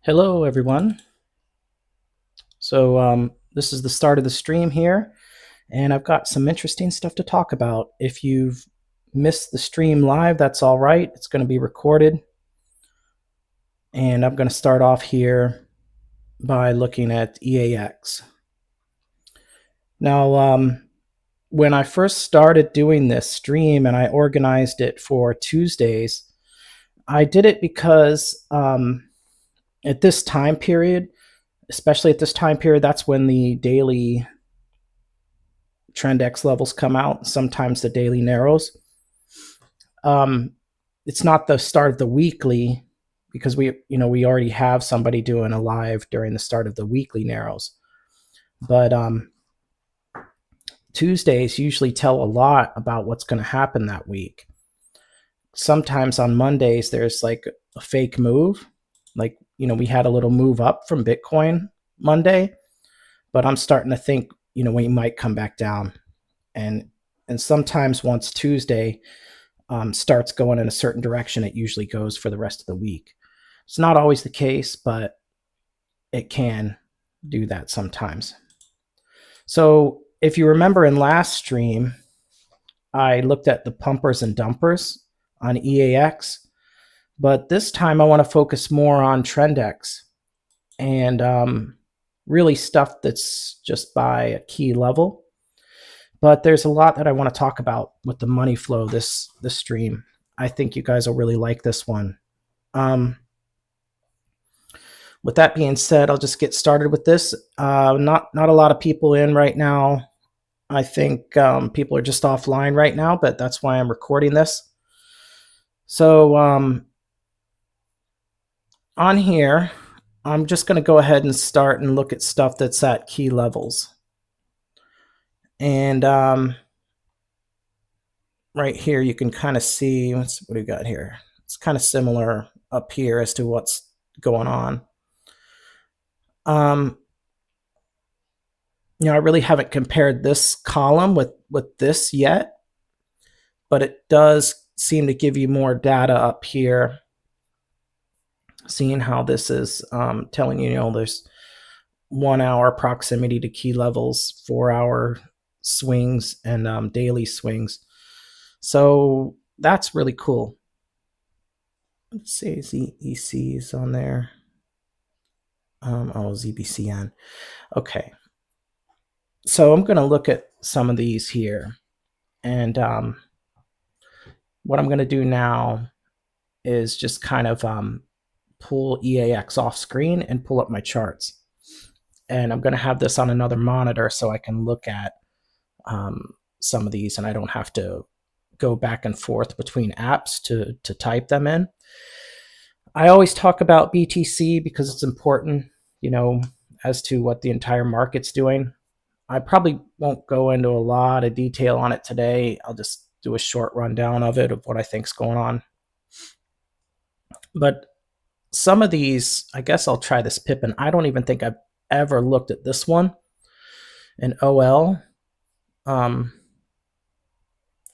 Hello, everyone. This is the start of the stream here, and I've got some interesting stuff to talk about. If you've missed the stream live, that's all right. It's going to be recorded. And I'm going to start off here by looking at EAX. Now, when I first started doing this stream and I organized it for Tuesdays, I did it because at this time period, especially at this time period, that's when the daily TrendX levels come out, sometimes the daily narrows. It's not the start of the weekly because we already have somebody doing a live during the start of the weekly narrows. But Tuesdays usually tell a lot about what's going to happen that week. Sometimes on Mondays, there's like a fake move. Like, we had a little move up from Bitcoin Monday, but I'm starting to think, we might come back down. And sometimes once Tuesday starts going in a certain direction, it usually goes for the rest of the week. It's not always the case, but it can do that sometimes. So if you remember in last stream, I looked at the pumpers and dumpers on EAX, but this time I want to focus more on TrendX and really stuff that's just by a key level. But there's a lot that I want to talk about with the money flow this stream. I think you guys will really like this one. With that being said, I'll just get started with this. Not a lot of people in right now. I think people are just offline right now, but that's why I'm recording this. So on here, I'm just going to go ahead and start and look at stuff that's at key levels. And right here, you can kind of see what do we got here. It's kind of similar up here as to what's going on. I really haven't compared this column with this yet, but it does seem to give you more data up here, seeing how this is telling you, there's 1 hour proximity to key levels, 4 hour swings, and daily swings. So that's really cool. Let's see, ZEC is on there. ZBCN. Okay. So I'm going to look at some of these here. And what I'm going to do now is just kind of pull EAX off screen and pull up my charts. And I'm going to have this on another monitor so I can look at some of these and I don't have to go back and forth between apps to type them in. I always talk about BTC because it's important, as to what the entire market's doing. I probably won't go into a lot of detail on it today. I'll just do a short rundown of it, of what I think's going on. But some of these, I guess I'll try this Pippin. I don't even think I've ever looked at this one. An OL. I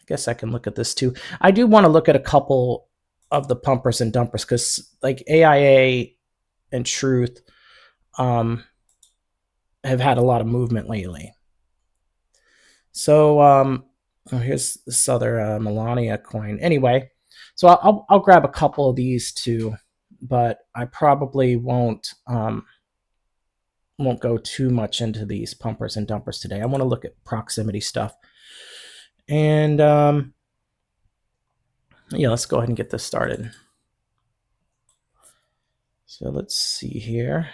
guess I can look at this too. I do want to look at a couple of the pumpers and dumpers because like AIA and Truth have had a lot of movement lately. So here's this other Melania coin. Anyway, so I'll grab a couple of these too, but I probably won't go too much into these pumpers and dumpers today. I want to look at proximity stuff. And let's go ahead and get this started. So let's see here.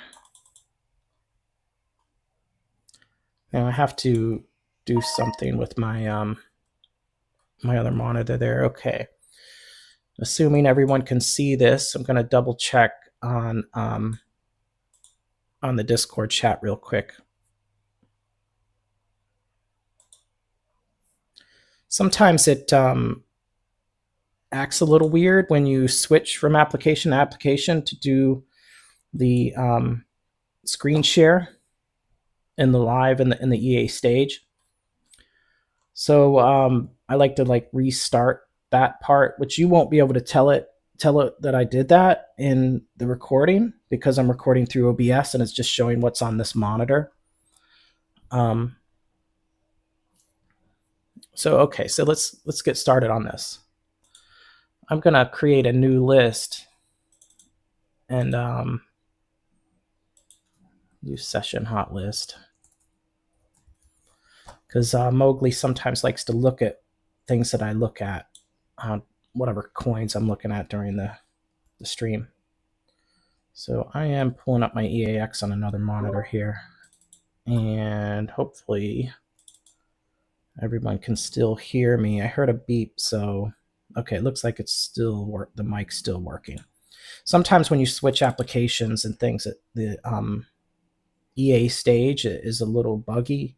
Now I have to do something with my my other monitor there. Okay. Assuming everyone can see this, I'm going to double check on the Discord chat real quick. Sometimes it acts a little weird when you switch from application to application to do the screen share in the live in the EA stage. So I like to restart that part, which you won't be able to tell it tell it that I did that in the recording because I'm recording through OBS and it's just showing what's on this monitor. So let's get started on this. I'm gonna create a new list and use session hot list because Mowgli sometimes likes to look at things that I look at on whatever coins I'm looking at during the stream. So I am pulling up my EAX on another monitor here, and hopefully everyone can still hear me. I heard a beep, so okay, it looks like it's still the mic's still working. Sometimes when you switch applications and things, the EA stage is a little buggy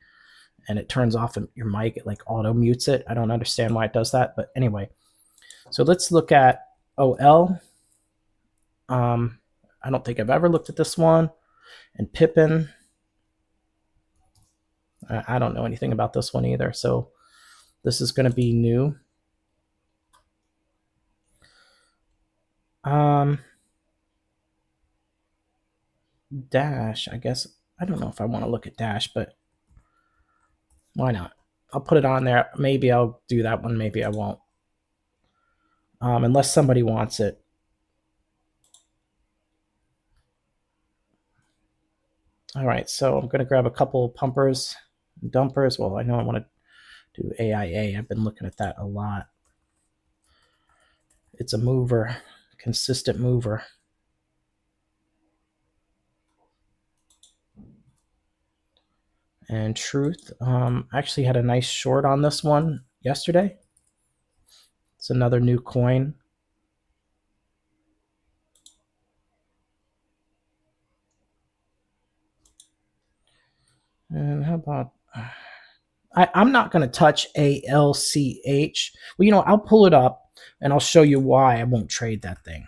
and it turns off your mic, it like auto mutes it. I don't understand why it does that, but anyway. So let's look at OL. I don't think I've ever looked at this one. And Pippin. I don't know anything about this one either. So this is going to be new. Dash, I guess. I don't know if I want to look at Dash, but why not? I'll put it on there. Maybe I'll do that one. Maybe I won't. Unless somebody wants it. All right, so I'm going to grab a couple pumpers, dumpers. Well, I know I want to do AIA. I've been looking at that a lot. It's a mover, consistent mover. And Truth, actually had a nice short on this one yesterday. It's another new coin. And how about, I'm not going to touch ALCH. Well, you know, I'll pull it up and I'll show you why I won't trade that thing.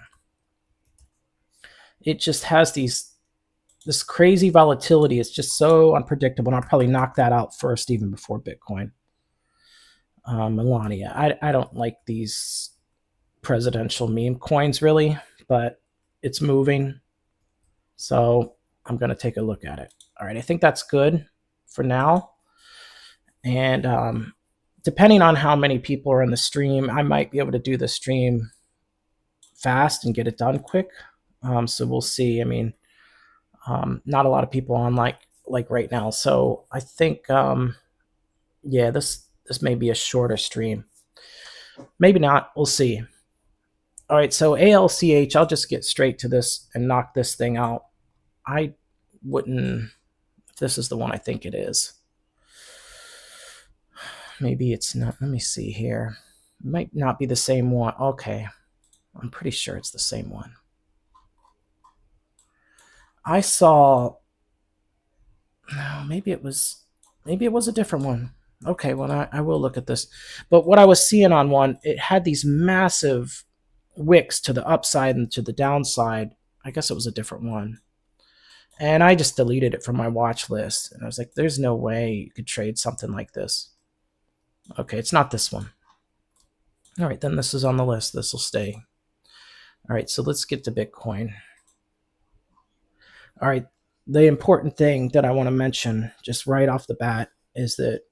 It just has this crazy volatility. It's just so unpredictable. And I'll probably knock that out first, even before Bitcoin. Melania, I don't like these presidential meme coins really, but it's moving. So I'm going to take a look at it. All right, I think that's good for now. And depending on how many people are in the stream, I might be able to do the stream fast and get it done quick. So we'll see. I mean, not a lot of people on like right now. So I think, yeah, this may be a shorter stream. Maybe not. We'll see. All right, so ALCH, I'll just get straight to this and knock this thing out. I wouldn't, if this is the one I think it is. Maybe it's not. Let me see here. It might not be the same one. Okay, I'm pretty sure it's the same one. I saw, no, maybe it was a different one. Okay, well, I will look at this. But what I was seeing on one, it had these massive wicks to the upside and to the downside. I guess it was a different one. And I just deleted it from my watch list. And I was like, there's no way you could trade something like this. Okay, it's not this one. All right, then this is on the list. This will stay. All right, so let's get to Bitcoin. All right, the important thing that I want to mention just right off the bat is that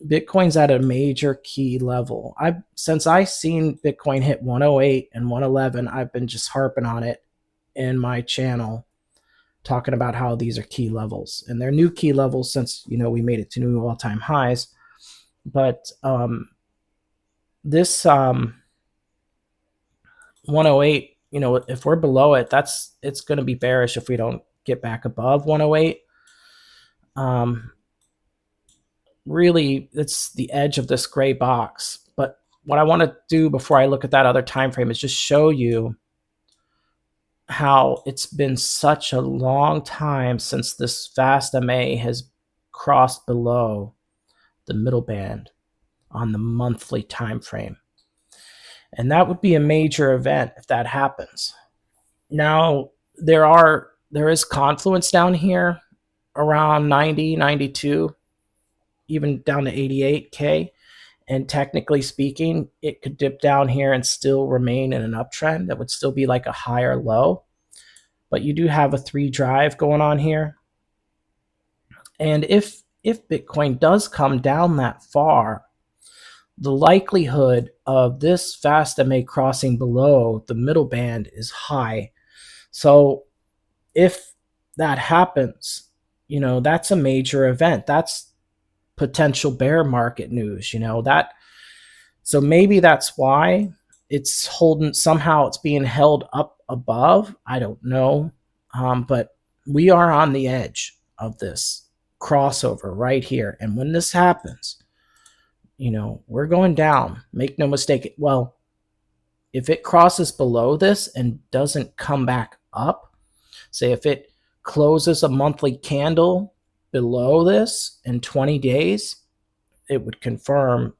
Bitcoin's at a major key level. Since I seen Bitcoin hit 108 and 111, I've been just harping on it in my channel, talking about how these are key levels. And they're new key levels since, you know, we made it to new all-time highs. But this 108, you know, if we're below it, it's going to be bearish if we don't get back above 108. Really, it's the edge of this gray box. But what I want to do before I look at that other time frame is just show you how it's been such a long time since this fast MA has crossed below the middle band on the monthly time frame. And that would be a major event if that happens. Now, there is confluence down here around 90, 92, even down to 88K. And technically speaking, it could dip down here and still remain in an uptrend. That would still be like a higher low. But you do have a 3 drive going on here. And if Bitcoin does come down that far, the likelihood of this fast MA crossing below the middle band is high. So if that happens, you know, that's a major event. That's potential bear market news, you know, that. So maybe that's why it's holding, somehow it's being held up above. I don't know. But we are on the edge of this crossover right here. And when this happens, you know, we're going down. Make no mistake. Well, if it crosses below this and doesn't come back up, say if it closes a monthly candle below this in 20 days, it would confirm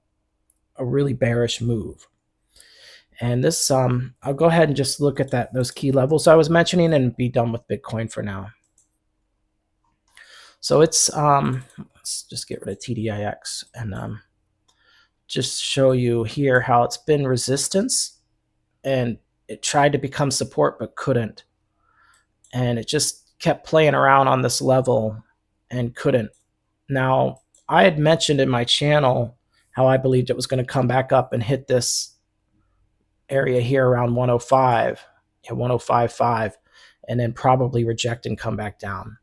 a really bearish move. And this, I'll go ahead and just look at those key levels I was mentioning and be done with Bitcoin for now. So it's, let's just get rid of TDIX and just show you here how it's been resistance, and it tried to become support but couldn't. And it just kept playing around on this level and couldn't. Now, I had mentioned in my channel how I believed it was going to come back up and hit this area here around 105, 105.5, and then probably reject and come back down.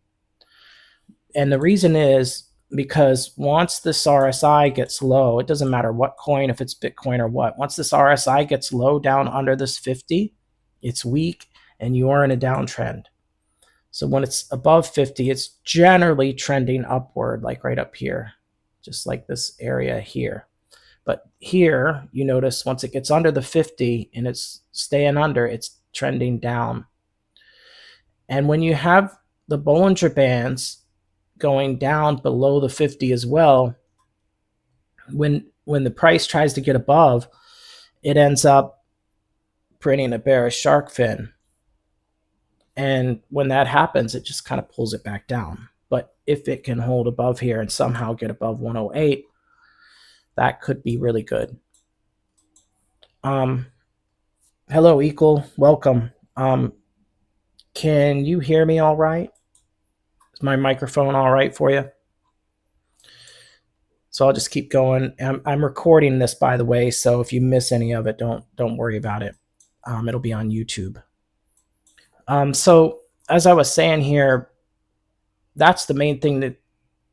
And the reason is because once this RSI gets low, it doesn't matter what coin, if it's Bitcoin or what, once this RSI gets low down under this 50, it's weak and you are in a downtrend. So when it's above 50, it's generally trending upward, like right up here, just like this area here. But here, you notice once it gets under the 50 and it's staying under, it's trending down. And when you have the Bollinger Bands going down below the 50 as well, when the price tries to get above, it ends up printing a bearish shark fin. And when that happens, it just kind of pulls it back down. But if it can hold above here and somehow get above 108, that could be really good. Hello, Equal. Welcome. Can you hear me all right? Is my microphone all right for you? So I'll just keep going. I'm recording this, by the way, so if you miss any of it, don't worry about it. It'll be on YouTube. So as I was saying here, that's the main thing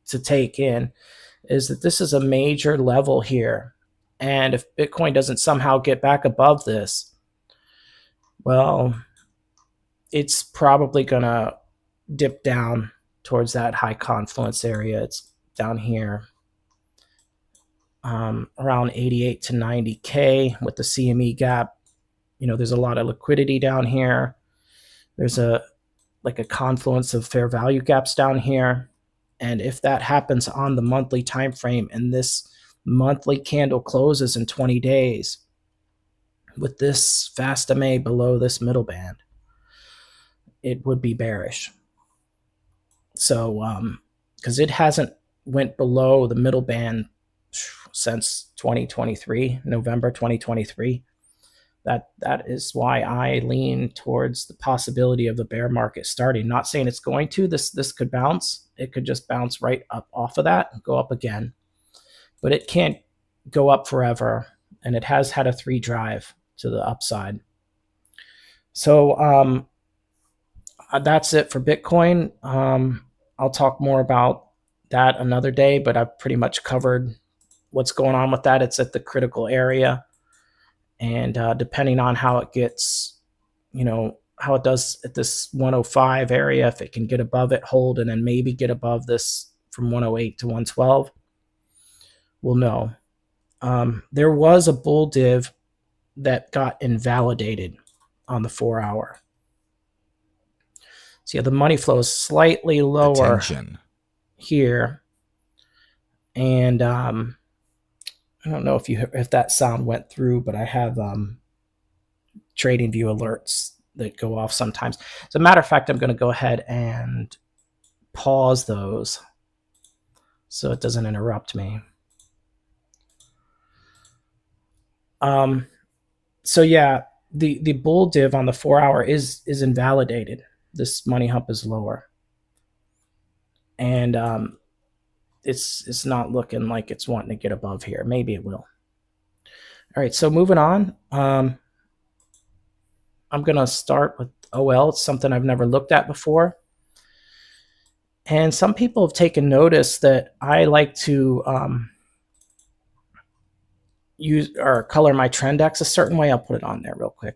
to take in, is that this is a major level here. And if Bitcoin doesn't somehow get back above this, well, it's probably going to dip down towards that high confluence area. It's down here around 88 to 90K with the CME gap. You know, there's a lot of liquidity down here. There's like a confluence of fair value gaps down here. And if that happens on the monthly time frame and this monthly candle closes in 20 days with this fast MA below this middle band, it would be bearish. So because it hasn't went below the middle band since 2023, November 2023. That is why I lean towards the possibility of the bear market starting. Not saying it's going to. This could bounce. It could just bounce right up off of that and go up again. But it can't go up forever. And it has had a 3 drive to the upside. So that's it for Bitcoin. I'll talk more about that another day, but I've pretty much covered what's going on with that. It's at the critical area. And depending on how it gets, you know, how it does at this 105 area, if it can get above it, hold, and then maybe get above this from 108 to 112, we'll know. There was a bull div that got invalidated on the 4-hour. So yeah, the money flow is slightly lower here. And I don't know if that sound went through, but I have trading view alerts that go off sometimes. As a matter of fact, I'm going to go ahead and pause those so it doesn't interrupt me. So yeah, the bull div on the 4 hour is invalidated. This money hump is lower, and it's not looking like it's wanting to get above here. Maybe it will. All right, so moving on. I'm gonna start with OL. It's something I've never looked at before, and some people have taken notice that I like to use or color my TrendX a certain way. I'll put it on there real quick.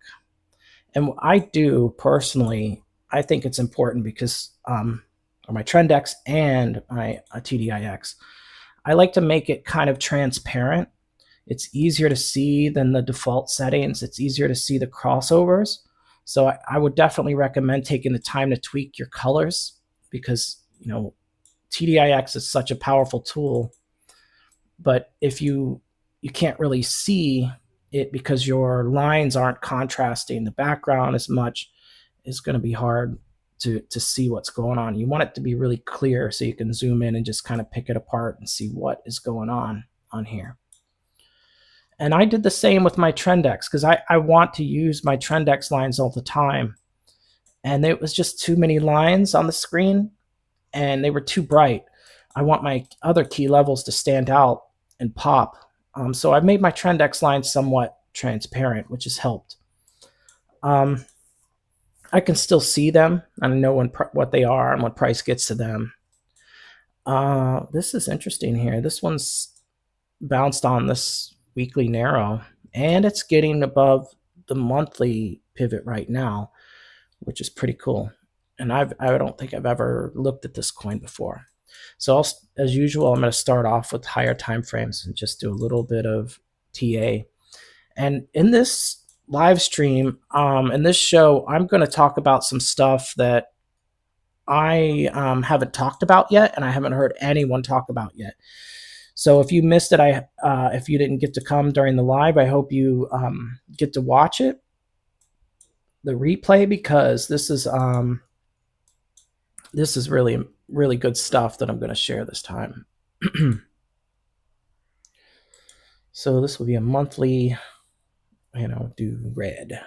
And what I do personally, I think it's important because my TrendX and my TDIX, I like to make it kind of transparent. It's easier to see than the default settings. It's easier to see the crossovers. So I would definitely recommend taking the time to tweak your colors because, TDIX is such a powerful tool. But if you can't really see it because your lines aren't contrasting the background as much, it's going to be hard to see what's going on. You want it to be really clear so you can zoom in and just kind of pick it apart and see what is going on here. And I did the same with my TrendX because I want to use my TrendX lines all the time. And it was just too many lines on the screen and they were too bright. I want my other key levels to stand out and pop. So I've made my TrendX lines somewhat transparent, which has helped. I can still see them and I know what they are and what price gets to them. This is interesting here. This one's bounced on this weekly narrow and it's getting above the monthly pivot right now, which is pretty cool. And I don't think I've ever looked at this coin before. So as usual, I'm going to start off with higher time frames and just do a little bit of TA. And in this live stream, in this show, I'm going to talk about some stuff that I haven't talked about yet, and I haven't heard anyone talk about yet. So if you missed it, if you didn't get to come during the live, I hope you get to watch it, the replay, because this is really, really good stuff that I'm going to share this time. So this will be a monthly, do red.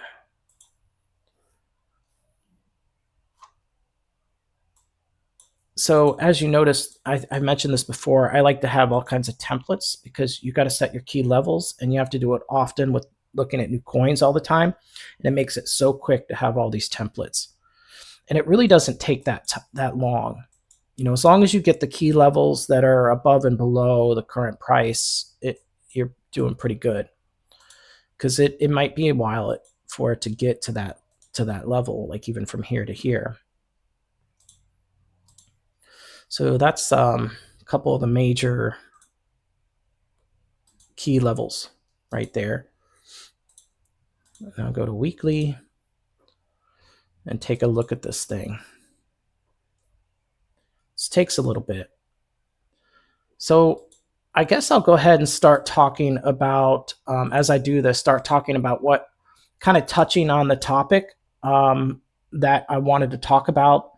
So as you notice, I mentioned this before, I like to have all kinds of templates because you got to set your key levels and you have to do it often with looking at new coins all the time. And it makes it so quick to have all these templates. And it really doesn't take that long. As long as you get the key levels that are above and below the current price, you're doing pretty good. Because it might be a while for it to get to that level, like even from here to here. So that's a couple of the major key levels right there. Now go to weekly and take a look at this thing. This takes a little bit. So I guess I'll go ahead and start talking about, as I do this, start talking about what kind of touching on the topic that I wanted to talk about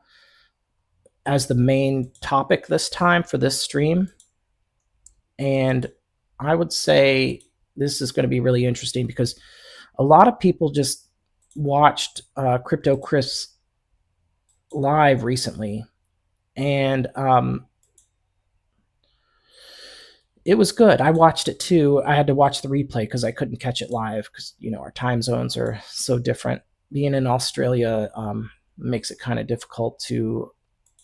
as the main topic this time for this stream. And I would say this is going to be really interesting because a lot of people just watched Crypto Chris live recently, and it was good. I watched it too. I had to watch the replay because I couldn't catch it live because our time zones are so different. Being in Australia makes it kind of difficult to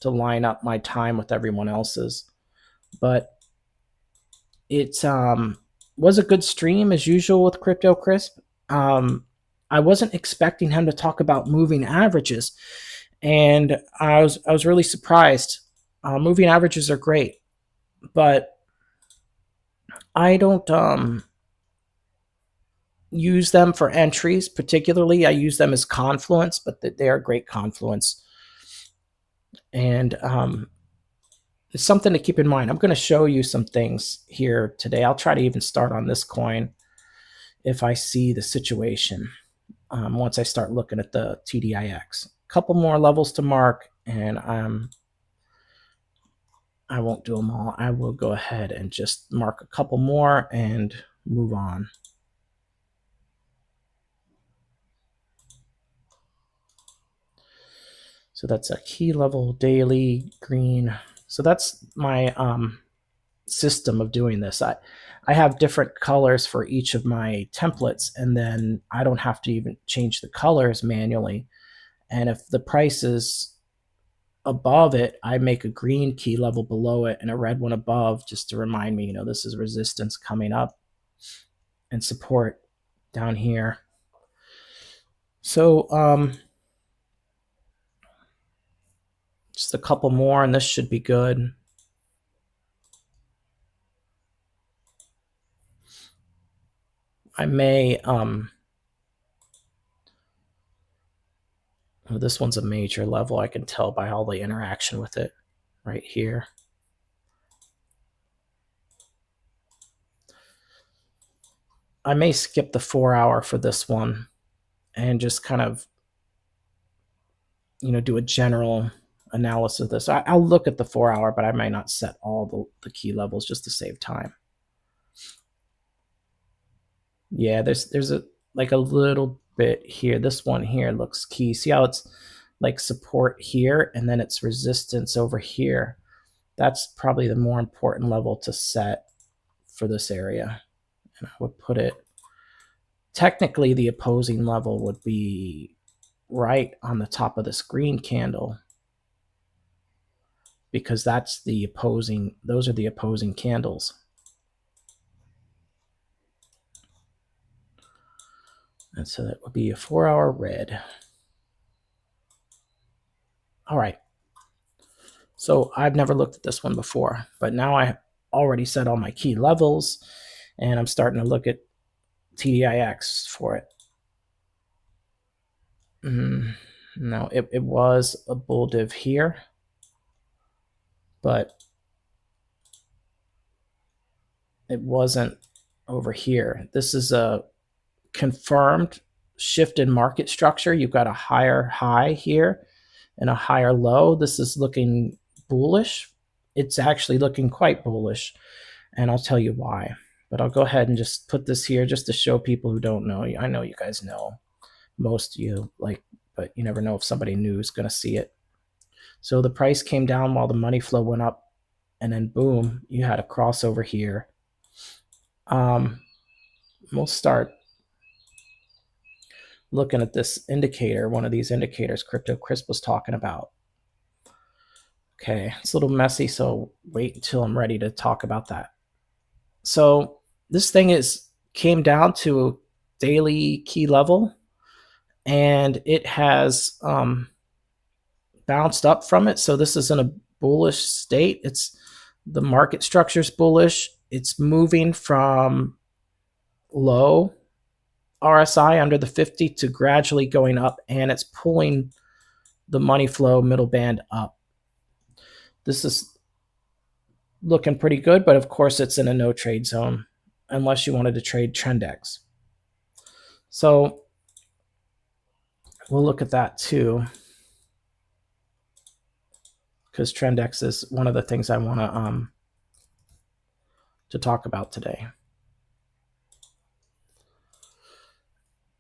line up my time with everyone else's. But it was a good stream as usual with Crypto Crisp. I wasn't expecting him to talk about moving averages, and I was really surprised. Moving averages are great, but I don't use them for entries particularly. I use them as confluence, but they are great confluence. And it's something to keep in mind. I'm going to show you some things here today. I'll try to even start on this coin if I see the situation once I start looking at the TDIX. A couple more levels to mark, and I won't do them all. I will go ahead and just mark a couple more and move on. So that's a key level daily green. So that's my system of doing this. I have different colors for each of my templates, and then I don't have to even change the colors manually. And if the price is above it, I make a green key level below it and a red one above, just to remind me, this is resistance coming up and support down here. So just a couple more and this should be good. I may well, this one's a major level. I can tell by all the interaction with it right here. I may skip the 4 hour for this one and just kind of, do a general analysis of this. I'll look at the 4 hour, but I might not set all the key levels just to save time. Yeah, there's a little bit here. This one here looks key. See how it's like support here and then it's resistance over here. That's probably the more important level to set for this area. And I would put it, technically the opposing level would be right on the top of this green candle, because that's the opposing, those are the opposing candles. And so that would be a 4 hour red. All right. So I've never looked at this one before, but now I already set all my key levels and I'm starting to look at TDIX for it. No, it was a bull div here, but it wasn't over here. This is a confirmed shift in market structure. You've got a higher high here and a higher low. This is looking bullish. It's actually looking quite bullish, and I'll tell you why. But I'll go ahead and just put this here just to show people who don't know. I know you guys know, most of you, but you never know if somebody new is going to see it. So the price came down while the money flow went up, and then boom, you had a crossover here. We'll start looking at this indicator, one of these indicators Crypto Chris was talking about. Okay, it's a little messy, so wait until I'm ready to talk about that. So this thing came down to a daily key level, and it has bounced up from it. So this is in a bullish state. It's the market structure's bullish. It's moving from low RSI under the 50 to gradually going up, and it's pulling the money flow middle band up. This is looking pretty good, but of course it's in a no trade zone unless you wanted to trade TrendX. So we'll look at that too, because TrendX is one of the things I want to talk about today.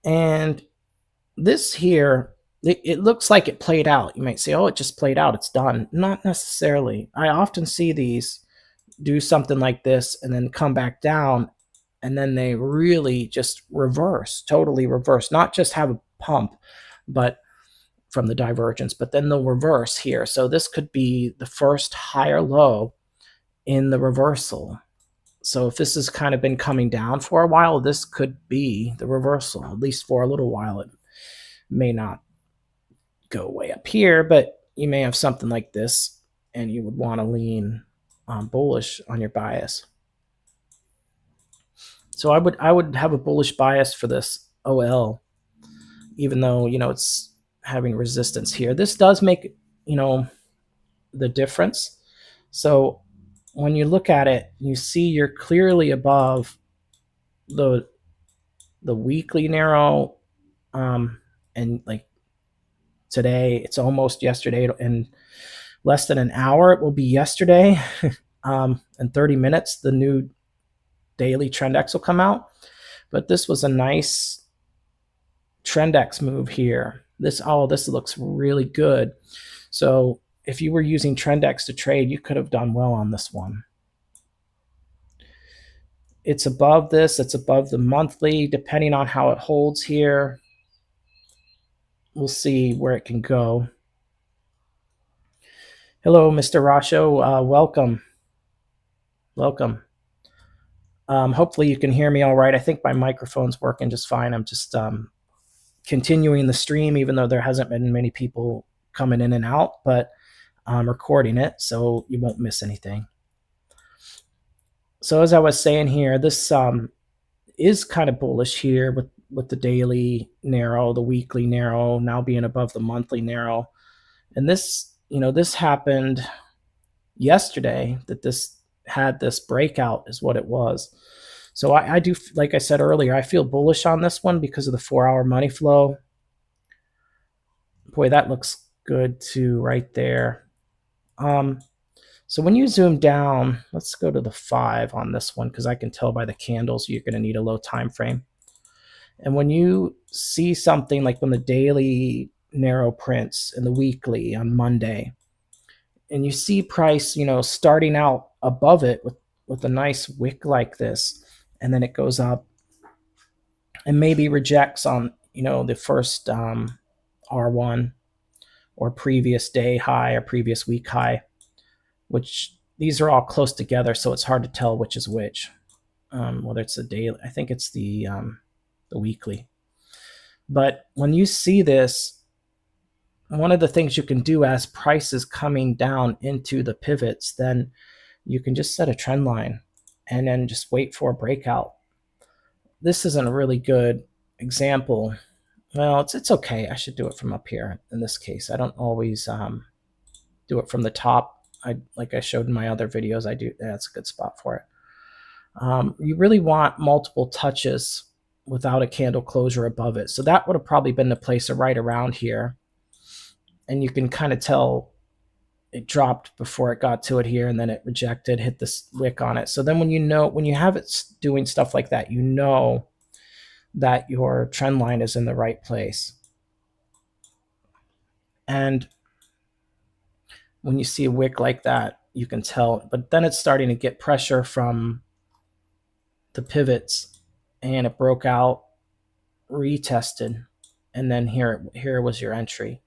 And this here, it looks like it played out. You might say, oh, it just played out, it's done. Not necessarily. I often see these do something like this and then come back down, and then they really just reverse, totally reverse, not just have a pump, but from the divergence, but then they'll reverse here. So this could be the first higher low in the reversal. So if this has kind of been coming down for a while, this could be the reversal, at least for a little while. It may not go way up here, but you may have something like this, and you would want to lean bullish on your bias. So I would have a bullish bias for this OL, even though it's having resistance here. This does make the difference. So when you look at it, you see you're clearly above the weekly narrow, and like today, it's almost yesterday. In less than an hour, it will be yesterday. In 30 minutes, the new daily TrendX will come out. But this was a nice TrendX move here. This looks really good. So if you were using TrendX to trade, you could have done well on this one. It's above this. It's above the monthly. Depending on how it holds here, we'll see where it can go. Hello, Mr. Rasho. Welcome. Welcome. Hopefully you can hear me all right. I think my microphone's working just fine. I'm just continuing the stream, even though there hasn't been many people coming in and out, but I'm recording it so you won't miss anything. So as I was saying here, this is kind of bullish here with the daily narrow, the weekly narrow now being above the monthly narrow. And this, this happened yesterday, that this had this breakout is what it was. So I do, like I said earlier, I feel bullish on this one because of the 4-hour money flow. Boy, that looks good too right there. So when you zoom down, let's go to the 5 on this one because I can tell by the candles you're going to need a low time frame. And when you see something like when the daily narrow prints and the weekly on Monday, and you see price, starting out above it with a nice wick like this, and then it goes up and maybe rejects on, the first R1 or previous day high or previous week high, which these are all close together, so it's hard to tell which is which. Whether it's the daily, I think it's the weekly. But when you see this, one of the things you can do as price is coming down into the pivots, then you can just set a trend line and then just wait for a breakout. This isn't a really good example. Well, it's okay. I should do it from up here in this case. I don't always do it from the top. Like I showed in my other videos, I do. That's a good spot for it. You really want multiple touches without a candle closure above it. So that would have probably been the place right around here. And you can kind of tell it dropped before it got to it here, and then it rejected, hit this wick on it. So then when you have it doing stuff like that, you know that your trend line is in the right place. And when you see a wick like that, you can tell, but then it's starting to get pressure from the pivots, and it broke out, retested, and then here was your entry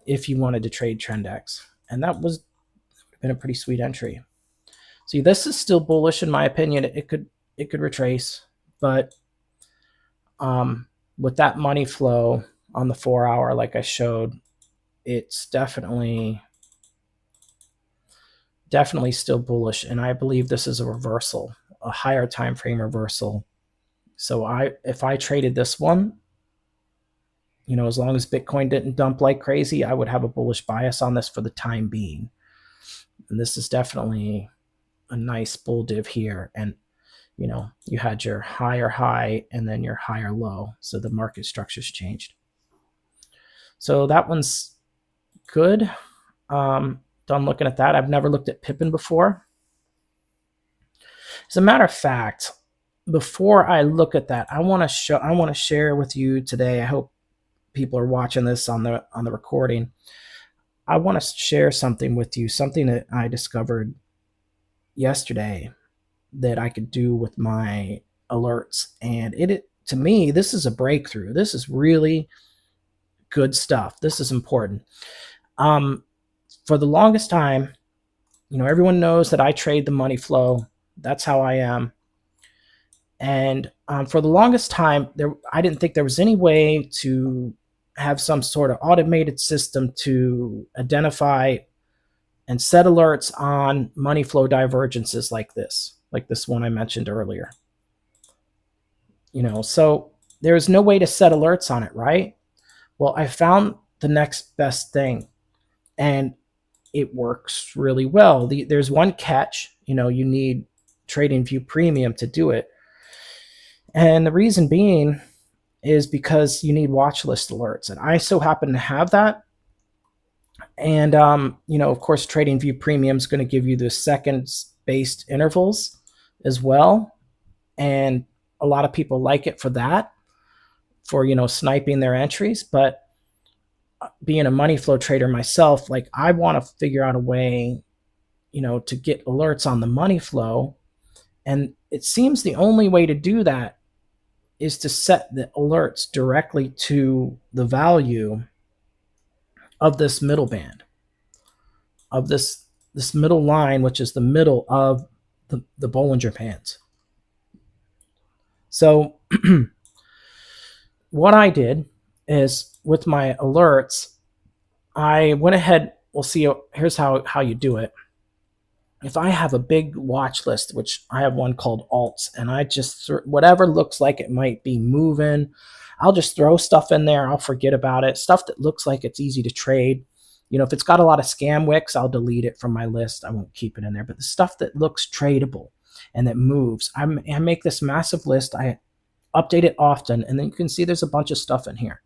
if you wanted to trade TrendX, and that was been a pretty sweet entry. See, this is still bullish in my opinion. It could retrace, but with that money flow on the 4-hour, like I showed, it's definitely still bullish, and I believe this is a reversal, a higher time frame reversal. So if I traded this one, as long as Bitcoin didn't dump like crazy, I would have a bullish bias on this for the time being. And this is definitely a nice bull div here. And, you had your higher high and then your higher low. So the market structure's changed. So that one's good. Done looking at that. I've never looked at Pippin before. As a matter of fact, before I look at that, I want to share with you today. I hope people are watching this on the recording. I want to share something with you, something that I discovered yesterday that I could do with my alerts. And to me, this is a breakthrough. This is really good stuff. This is important. For the longest time, everyone knows that I trade the money flow. That's how I am. And for the longest time, I didn't think there was any way to have some sort of automated system to identify and set alerts on money flow divergences like this one I mentioned earlier. So there's no way to set alerts on it, right? Well, I found the next best thing, and it works really well. There's one catch, you need TradingView Premium to do it. And the reason being is because you need watchlist alerts. And I so happen to have that. And, of course, TradingView Premium is going to give you the seconds-based intervals as well. And a lot of people like it for that, for, sniping their entries. But being a money flow trader myself, like I want to figure out a way, to get alerts on the money flow. And it seems the only way to do that is to set the alerts directly to the value of this middle band, of this middle line, which is the middle of the Bollinger Bands. So what I did is, with my alerts, I went ahead. We'll see. Here's how you do it. If I have a big watch list, which I have one called alts, and I just, whatever looks like it might be moving, I'll just throw stuff in there. I'll forget about it. Stuff that looks like it's easy to trade. If it's got a lot of scam wicks, I'll delete it from my list. I won't keep it in there. But the stuff that looks tradable and that moves, I make this massive list. I update it often, and then you can see there's a bunch of stuff in here.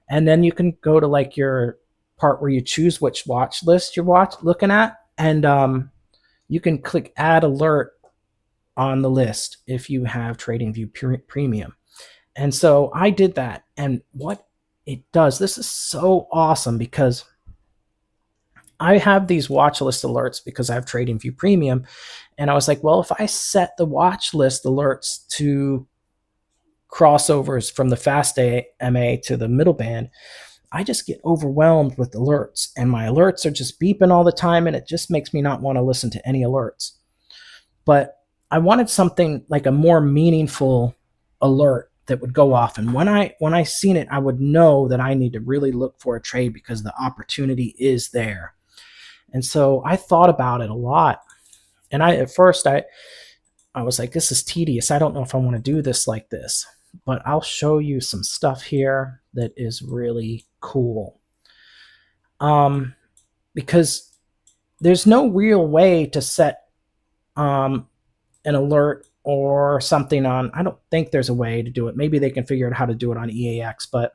And then you can go to like your part where you choose which watch list you're looking at, and you can click add alert on the list if you have TradingView Premium. And so I did that, and what it does, this is so awesome, because I have these watch list alerts because I have TradingView Premium, and I was like, well, if I set the watch list alerts to crossovers from the fast MA to the middle band, I just get overwhelmed with alerts, and my alerts are just beeping all the time, and it just makes me not want to listen to any alerts. But I wanted something like a more meaningful alert that would go off, and when I seen it, I would know that I need to really look for a trade because the opportunity is there. And so I thought about it a lot, and at first I was like, this is tedious. I don't know if I want to do this like this. But I'll show you some stuff here that is really cool. Because there's no real way to set an alert or something on. I don't think there's a way to do it. Maybe they can figure out how to do it on EAX. But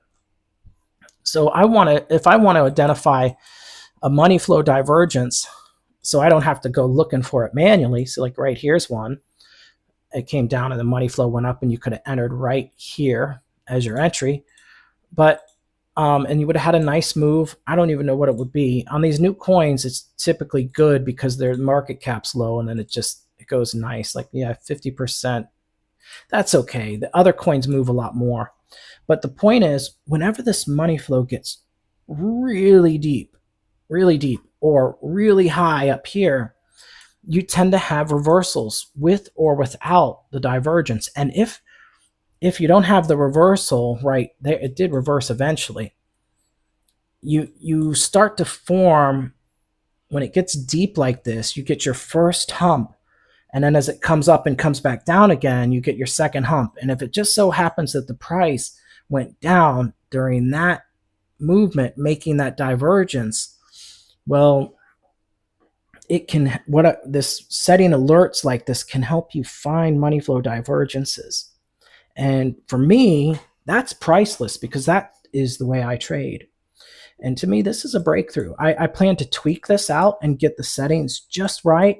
so if I want to identify a money flow divergence, so I don't have to go looking for it manually. So like right here's one. It came down and the money flow went up, and you could have entered right here as your entry. But and you would have had a nice move. I don't even know what it would be. On these new coins, it's typically good because their market cap's low, and then it goes nice. Like, yeah, 50%. That's okay. The other coins move a lot more. But the point is, whenever this money flow gets really deep, or really high up here, you tend to have reversals with or without the divergence. And if you don't have the reversal, right, there, it did reverse eventually, you start to form, when it gets deep like this, you get your first hump, and then as it comes up and comes back down again, you get your second hump. And if it just so happens that the price went down during that movement, making that divergence, well, this setting alerts like this can help you find money flow divergences. And for me, that's priceless, because that is the way I trade. And to me, this is a breakthrough. I plan to tweak this out and get the settings just right,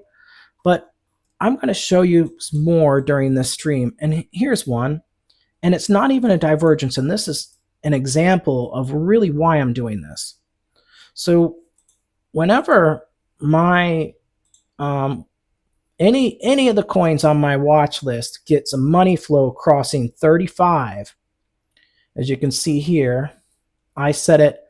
but I'm going to show you more during this stream. And here's one, and it's not even a divergence, and this is an example of really why I'm doing this. So whenever my any of the coins on my watch list gets a money flow crossing 35, as you can see here, I set it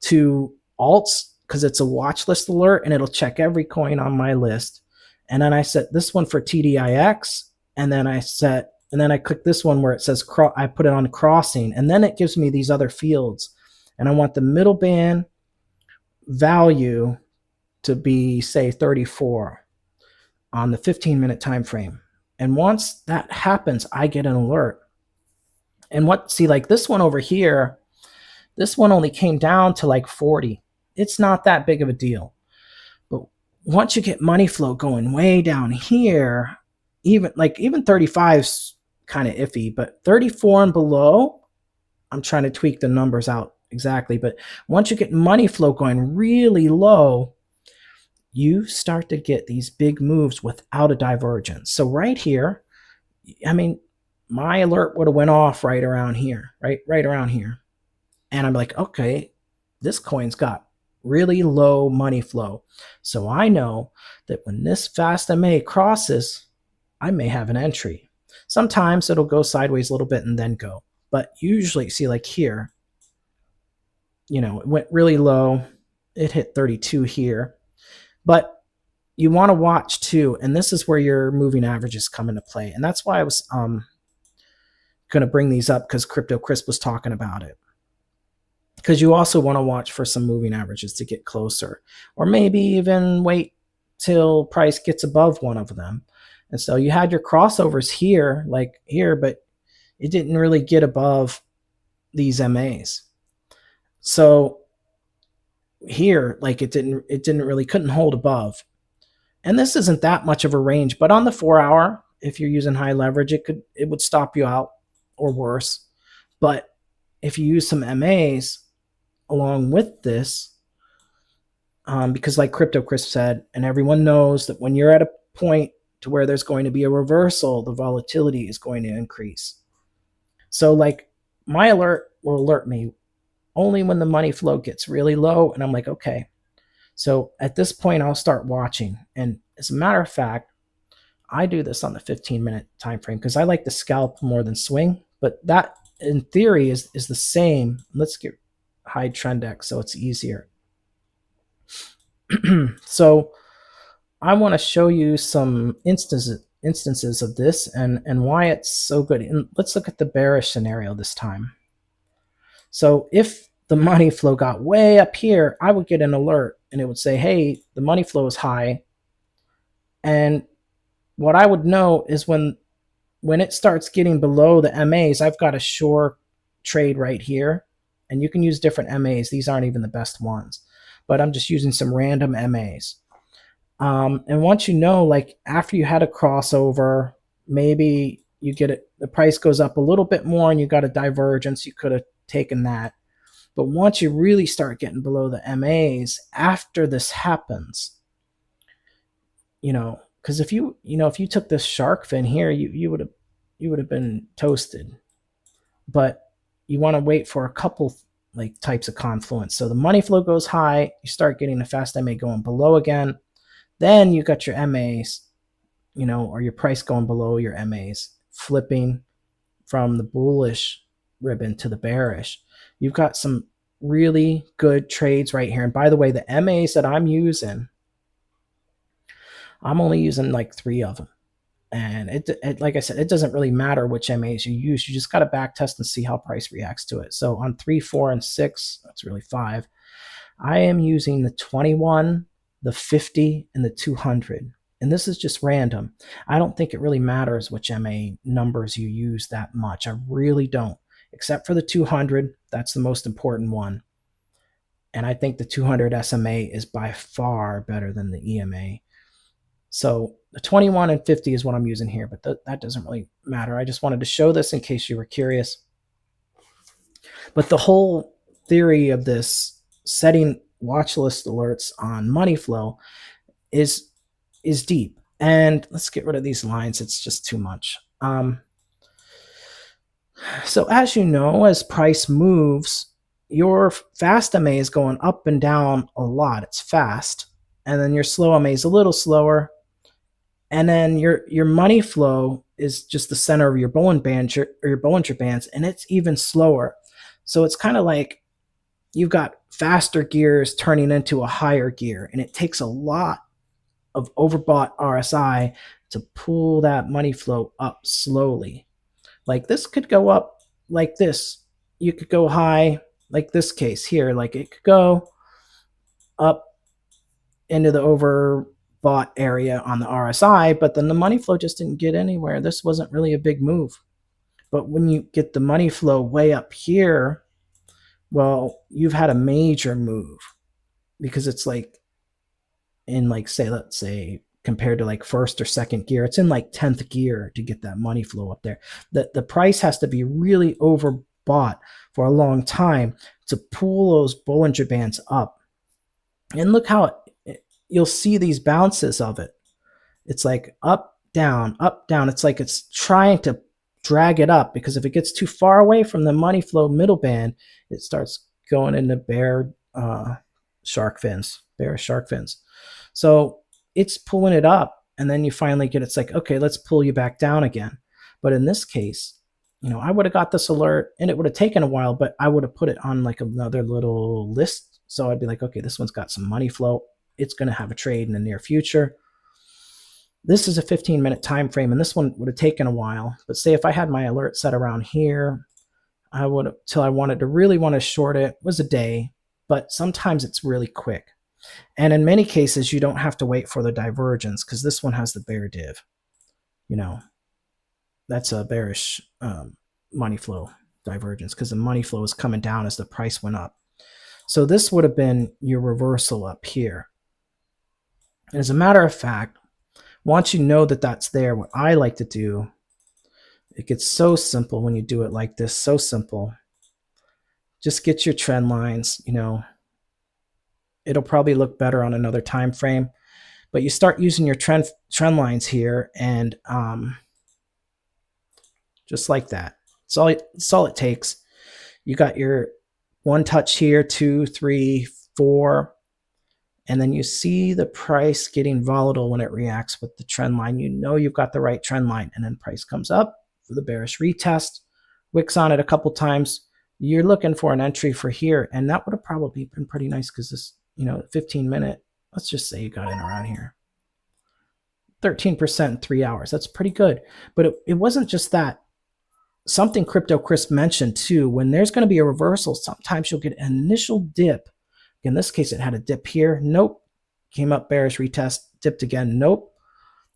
to alts because it's a watch list alert, and it'll check every coin on my list. And then I set this one for TDIX, and then I click this one where it says I put it on crossing, and then it gives me these other fields, and I want the middle band value to be, say, 34 on the 15-minute time frame. And once that happens, I get an alert. And like this one over here, this one only came down to like 40. It's not that big of a deal. But once you get money flow going way down here, even 35 is kind of iffy, but 34 and below, I'm trying to tweak the numbers out exactly. But once you get money flow going really low, you start to get these big moves without a divergence. So right here, I mean, my alert would have went off right around here, right around here. And I'm like, okay, this coin's got really low money flow. So I know that when this fast MA crosses, I may have an entry. Sometimes it'll go sideways a little bit and then go. But usually, see, like here, you know, it went really low. It hit 32 here. But you want to watch too, and this is where your moving averages come into play. And that's why I was going to bring these up, because Crypto Chris was talking about it. Because you also want to watch for some moving averages to get closer, or maybe even wait till price gets above one of them. And so you had your crossovers here, like here, but it didn't really get above these MAs. So here, like it couldn't hold above. And this isn't that much of a range, but on the 4 hour, if you're using high leverage, it would stop you out or worse. But if you use some MAs along with this, because like Crypto Chris said, and everyone knows that when you're at a point to where there's going to be a reversal, the volatility is going to increase. So like my alert will alert me only when the money flow gets really low, and I'm like, okay. So at this point, I'll start watching. And as a matter of fact, I do this on the 15-minute time frame because I like to scalp more than swing. But that, in theory, is the same. Let's hide TrendX so it's easier. So I want to show you some instances of this and why it's so good. And let's look at the bearish scenario this time. So if the money flow got way up here, I would get an alert and it would say, hey, the money flow is high. And what I would know is when it starts getting below the MAs, I've got a short trade right here. And you can use different MAs. These aren't even the best ones, but I'm just using some random MAs. And once you know, like after you had a crossover, maybe you get it, the price goes up a little bit more and you got a divergence, you could have taken that. But once you really start getting below the MAs, after this happens, you know, because if you took this shark fin here, you would have been toasted. But you want to wait for a couple like types of confluence. So the money flow goes high, you start getting a fast MA going below again. Then you got your MAs, you know, or your price going below your MAs, flipping from the bullish ribbon to the bearish. You've got some really good trades right here. And by the way, the MAs that I'm using, I'm only using like 3 of them. And it like I said, it doesn't really matter which MAs you use. You just got to back test and see how price reacts to it. So on 3, 4, and 6, that's really 5, I am using the 21, the 50, and the 200. And this is just random. I don't think it really matters which MA numbers you use that much. I really don't, except for the 200. That's the most important one. And I think the 200 SMA is by far better than the EMA. So the 21 and 50 is what I'm using here, but that doesn't really matter. I just wanted to show this in case you were curious. But the whole theory of this setting watch list alerts on money flow is deep. And let's get rid of these lines. It's just too much. So as you know, as price moves, your fast MA is going up and down a lot. It's fast. And then your slow MA is a little slower. And then your money flow is just the center of your Bollinger Bands, and it's even slower. So it's kind of like you've got faster gears turning into a higher gear, and it takes a lot of overbought RSI to pull that money flow up slowly. Like this could go up like this. You could go high like this case here. Like it could go up into the overbought area on the RSI, but then the money flow just didn't get anywhere. This wasn't really a big move. But when you get the money flow way up here, well, you've had a major move, because it's like in like, say, let's say compared to like first or second gear, it's in like 10th gear to get that money flow up there. The price has to be really overbought for a long time to pull those Bollinger Bands up. And look how you'll see these bounces of it. It's like up, down, up, down. It's like it's trying to drag it up, because if it gets too far away from the money flow middle band, it starts going into bear shark fins, bearish shark fins. So it's pulling it up, and then you finally get, it's like, okay, let's pull you back down again. But in this case, you know, I would have got this alert, and it would have taken a while, but I would have put it on like another little list. So I'd be like, okay, this one's got some money flow. It's going to have a trade in the near future. This is a 15-minute time frame, and this one would have taken a while. But say if I had my alert set around here, I would, till I wanted to really want to short it, was a day. But sometimes it's really quick. And in many cases, you don't have to wait for the divergence, because this one has the bear div. You know, that's a bearish money flow divergence, because the money flow is coming down as the price went up. So this would have been your reversal up here. And as a matter of fact, once you know that that's there, what I like to do, it gets so simple when you do it like this, so simple. Just get your trend lines, you know. It'll probably look better on another time frame, but you start using your trend lines here, and just like that. It's all it takes. You got your one touch here, 2, 3, 4, and then you see the price getting volatile when it reacts with the trend line. You know you've got the right trend line, and then price comes up for the bearish retest, wicks on it a couple times. You're looking for an entry for here, and that would have probably been pretty nice, because this, you know, 15-minute, let's just say you got in around here. 13% in 3 hours. That's pretty good. But it wasn't just that. Something Crypto Chris mentioned too, when there's going to be a reversal, sometimes you'll get an initial dip. In this case, it had a dip here. Nope. Came up, bearish retest, dipped again. Nope.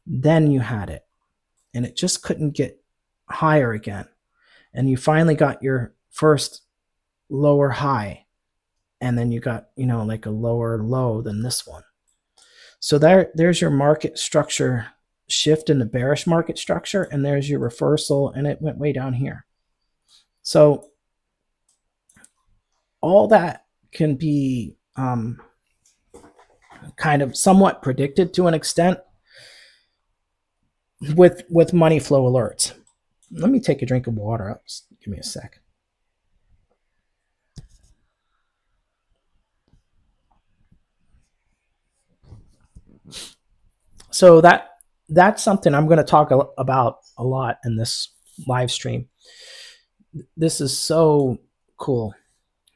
Then you had it. And it just couldn't get higher again. And you finally got your first lower high. And then you got, you know, like a lower low than this one. So there's your market structure shift in the bearish market structure, and there's your reversal, and it went way down here. So all that can be kind of somewhat predicted to an extent with money flow alerts. Let me take a drink of water. Just give me a sec. So that's something I'm going to talk about a lot in this live stream. This is so cool,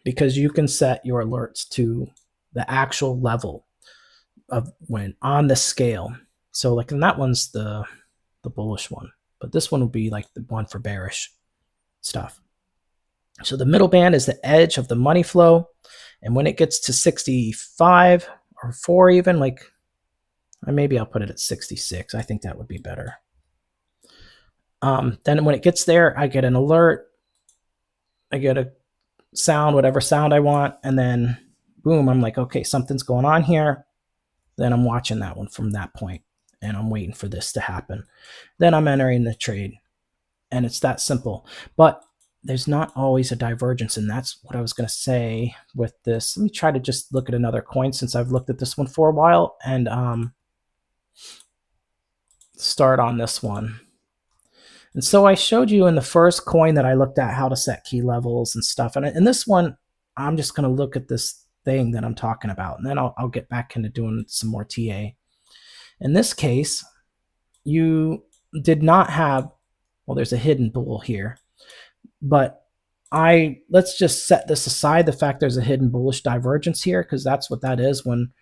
because you can set your alerts to the actual level of when on the scale. So like, and that one's the bullish one, but this one will be like the one for bearish stuff. So the middle band is the edge of the money flow. And when it gets to 65 or 4 even, like, maybe I'll put it at 66. I think that would be better. Then when it gets there, I get an alert. I get a sound, whatever sound I want. And then boom, I'm like, okay, something's going on here. Then I'm watching that one from that point, and I'm waiting for this to happen. Then I'm entering the trade, and it's that simple. But there's not always a divergence, and that's what I was going to say with this. Let me try to just look at another coin, since I've looked at this one for a while, and start on this one. And so I showed you in the first coin that I looked at how to set key levels and stuff. And in this one, I'm just going to look at this thing that I'm talking about, and then I'll get back into doing some more TA. In this case, you did not have, well, there's a hidden bull here, but let's just set this aside, the fact there's a hidden bullish divergence here, because that's what that is when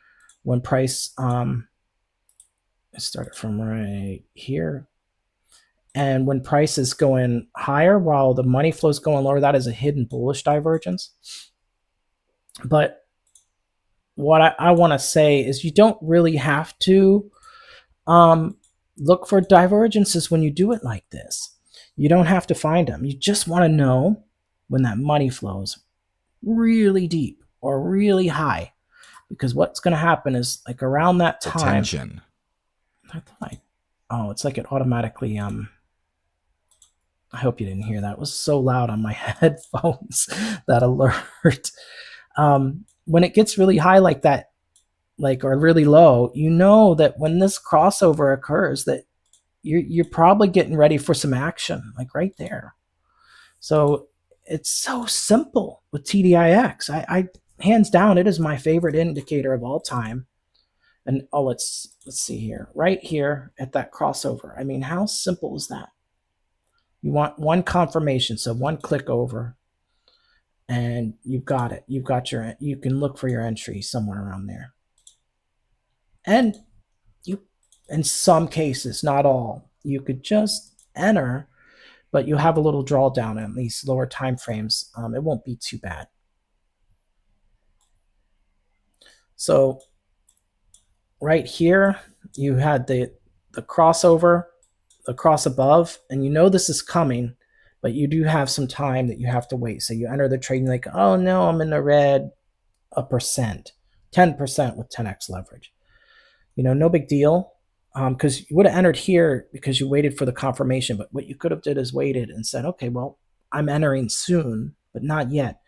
price, I started from right here. And when price is going higher while the money flow is going lower, that is a hidden bullish divergence. But what I want to say is you don't really have to look for divergences when you do it like this. You don't have to find them. You just want to know when that money flows really deep or really high. Because what's going to happen is, like, around that time. Attention. Oh, it's like it automatically I hope you didn't hear that. It was so loud on my headphones, that alert. When it gets really high like that, like, or really low, you know that when this crossover occurs, that you're probably getting ready for some action, like right there. So it's so simple with TDIX. hands down, it is my favorite indicator of all time. And oh, let's see here, right here at that crossover. I mean, how simple is that? You want one confirmation, so one click over, and you've got it. You've got your, you can look for your entry somewhere around there. And you, in some cases, not all, you could just enter, but you have a little drawdown in these lower time frames. It won't be too bad. So right here, you had the crossover, the cross above, and you know this is coming, but you do have some time that you have to wait. So you enter the trade and like, oh no, I'm in the red, 1%, 10% with 10x leverage. You know, no big deal, because you would have entered here because you waited for the confirmation. But what you could have did is waited and said, okay, well, I'm entering soon, but not yet.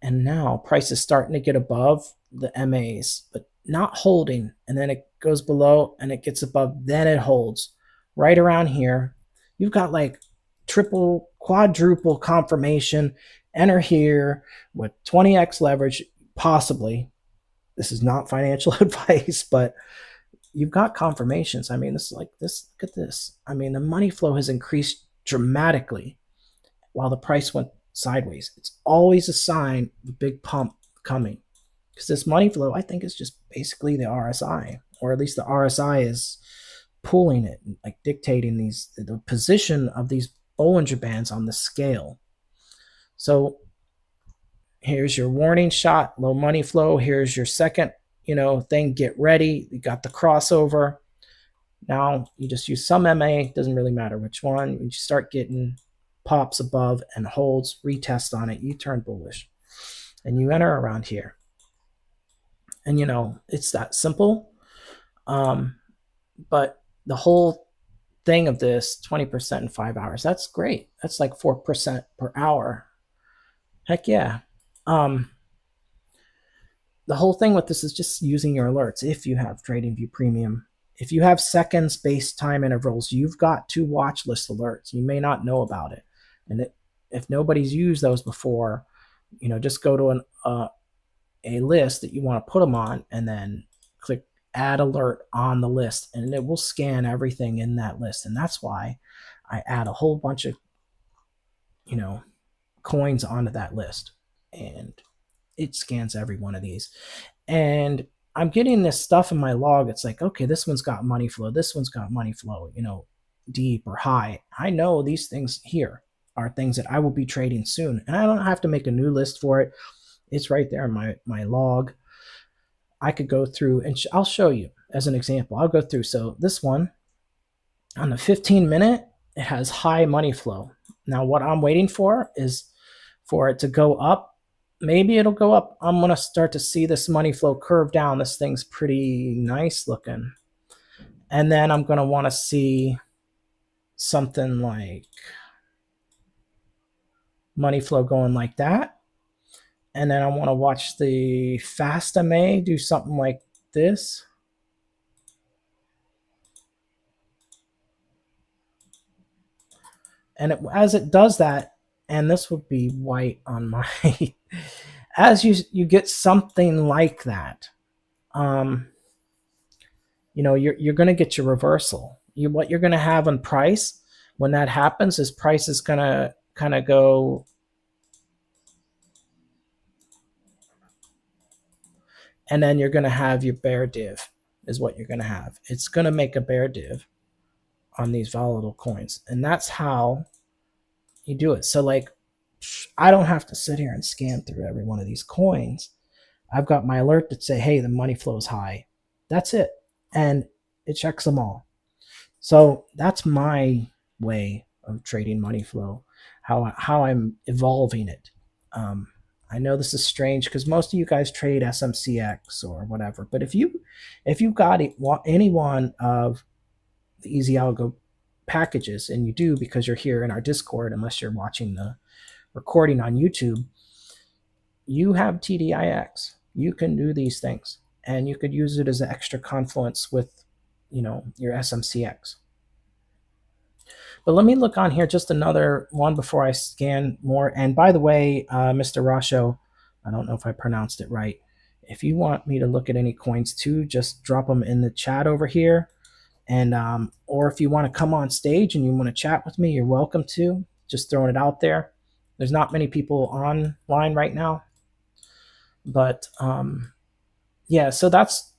And now price is starting to get above the MAs, but not holding. And then it goes below and it gets above, then it holds right around here. You've got like triple, quadruple confirmation. Enter here with 20x leverage, possibly. This is not financial advice, but you've got confirmations. I mean, this is like this. Look at this. I mean, the money flow has increased dramatically while the price went sideways. It's always a sign of a big pump coming, because this money flow, I think, is just basically the RSI, or at least the RSI is pulling it, like dictating the position of these Bollinger Bands on the scale. So here's your warning shot, low money flow. Here's your second, thing. Get ready. You got the crossover. Now you just use some MA. Doesn't really matter which one. You start getting pops above and holds, retest on it, you turn bullish, and you enter around here. And it's that simple. But the whole thing of this 20% in 5 hours, that's great. That's like 4% per hour. Heck yeah. The whole thing with this is just using your alerts. If you have TradingView Premium, if you have seconds-based time intervals, you've got 2 watch list alerts. You may not know about it. And if nobody's used those before, just go to a list that you want to put them on, and then click add alert on the list, and it will scan everything in that list. And that's why I add a whole bunch of coins onto that list, and it scans every one of these. And I'm getting this stuff in my log. It's like, okay, this one's got money flow, this one's got money flow, deep or high. I know these things here are things that I will be trading soon, and I don't have to make a new list for it. It's right there in my log. I could go through, and I'll show you as an example. I'll go through. So this one on the 15-minute, it has high money flow. Now what I'm waiting for is for it to go up. Maybe it'll go up. I'm going to start to see this money flow curve down. This thing's pretty nice looking. And then I'm going to want to see something like money flow going like that. And then I want to watch the fast MA do something like this. And as it does that, and this would be white on my, as you get something like that, you're going to get your reversal. What you're going to have on price when that happens is price is going to kind of go, and then you're going to have your bear div is what you're going to have. It's going to make a bear div on these volatile coins, and that's how you do it. So like, I don't have to sit here and scan through every one of these coins. I've got my alert that say, hey, the money flow is high. That's it. And it checks them all. So that's my way of trading money flow, how I'm evolving it. I know this is strange because most of you guys trade SMCX or whatever, but if you've got any one of the Easy Algo packages, and you do because you're here in our Discord, unless you're watching the recording on YouTube, you have TDIX. You can do these things, and you could use it as an extra confluence with your SMCX. But let me look on here just another one before I scan more. And by the way, Mr. Rasho, I don't know if I pronounced it right. If you want me to look at any coins too, just drop them in the chat over here. And or if you want to come on stage and you want to chat with me, you're welcome to. Just throwing it out there. There's not many people online right now, but yeah. So that's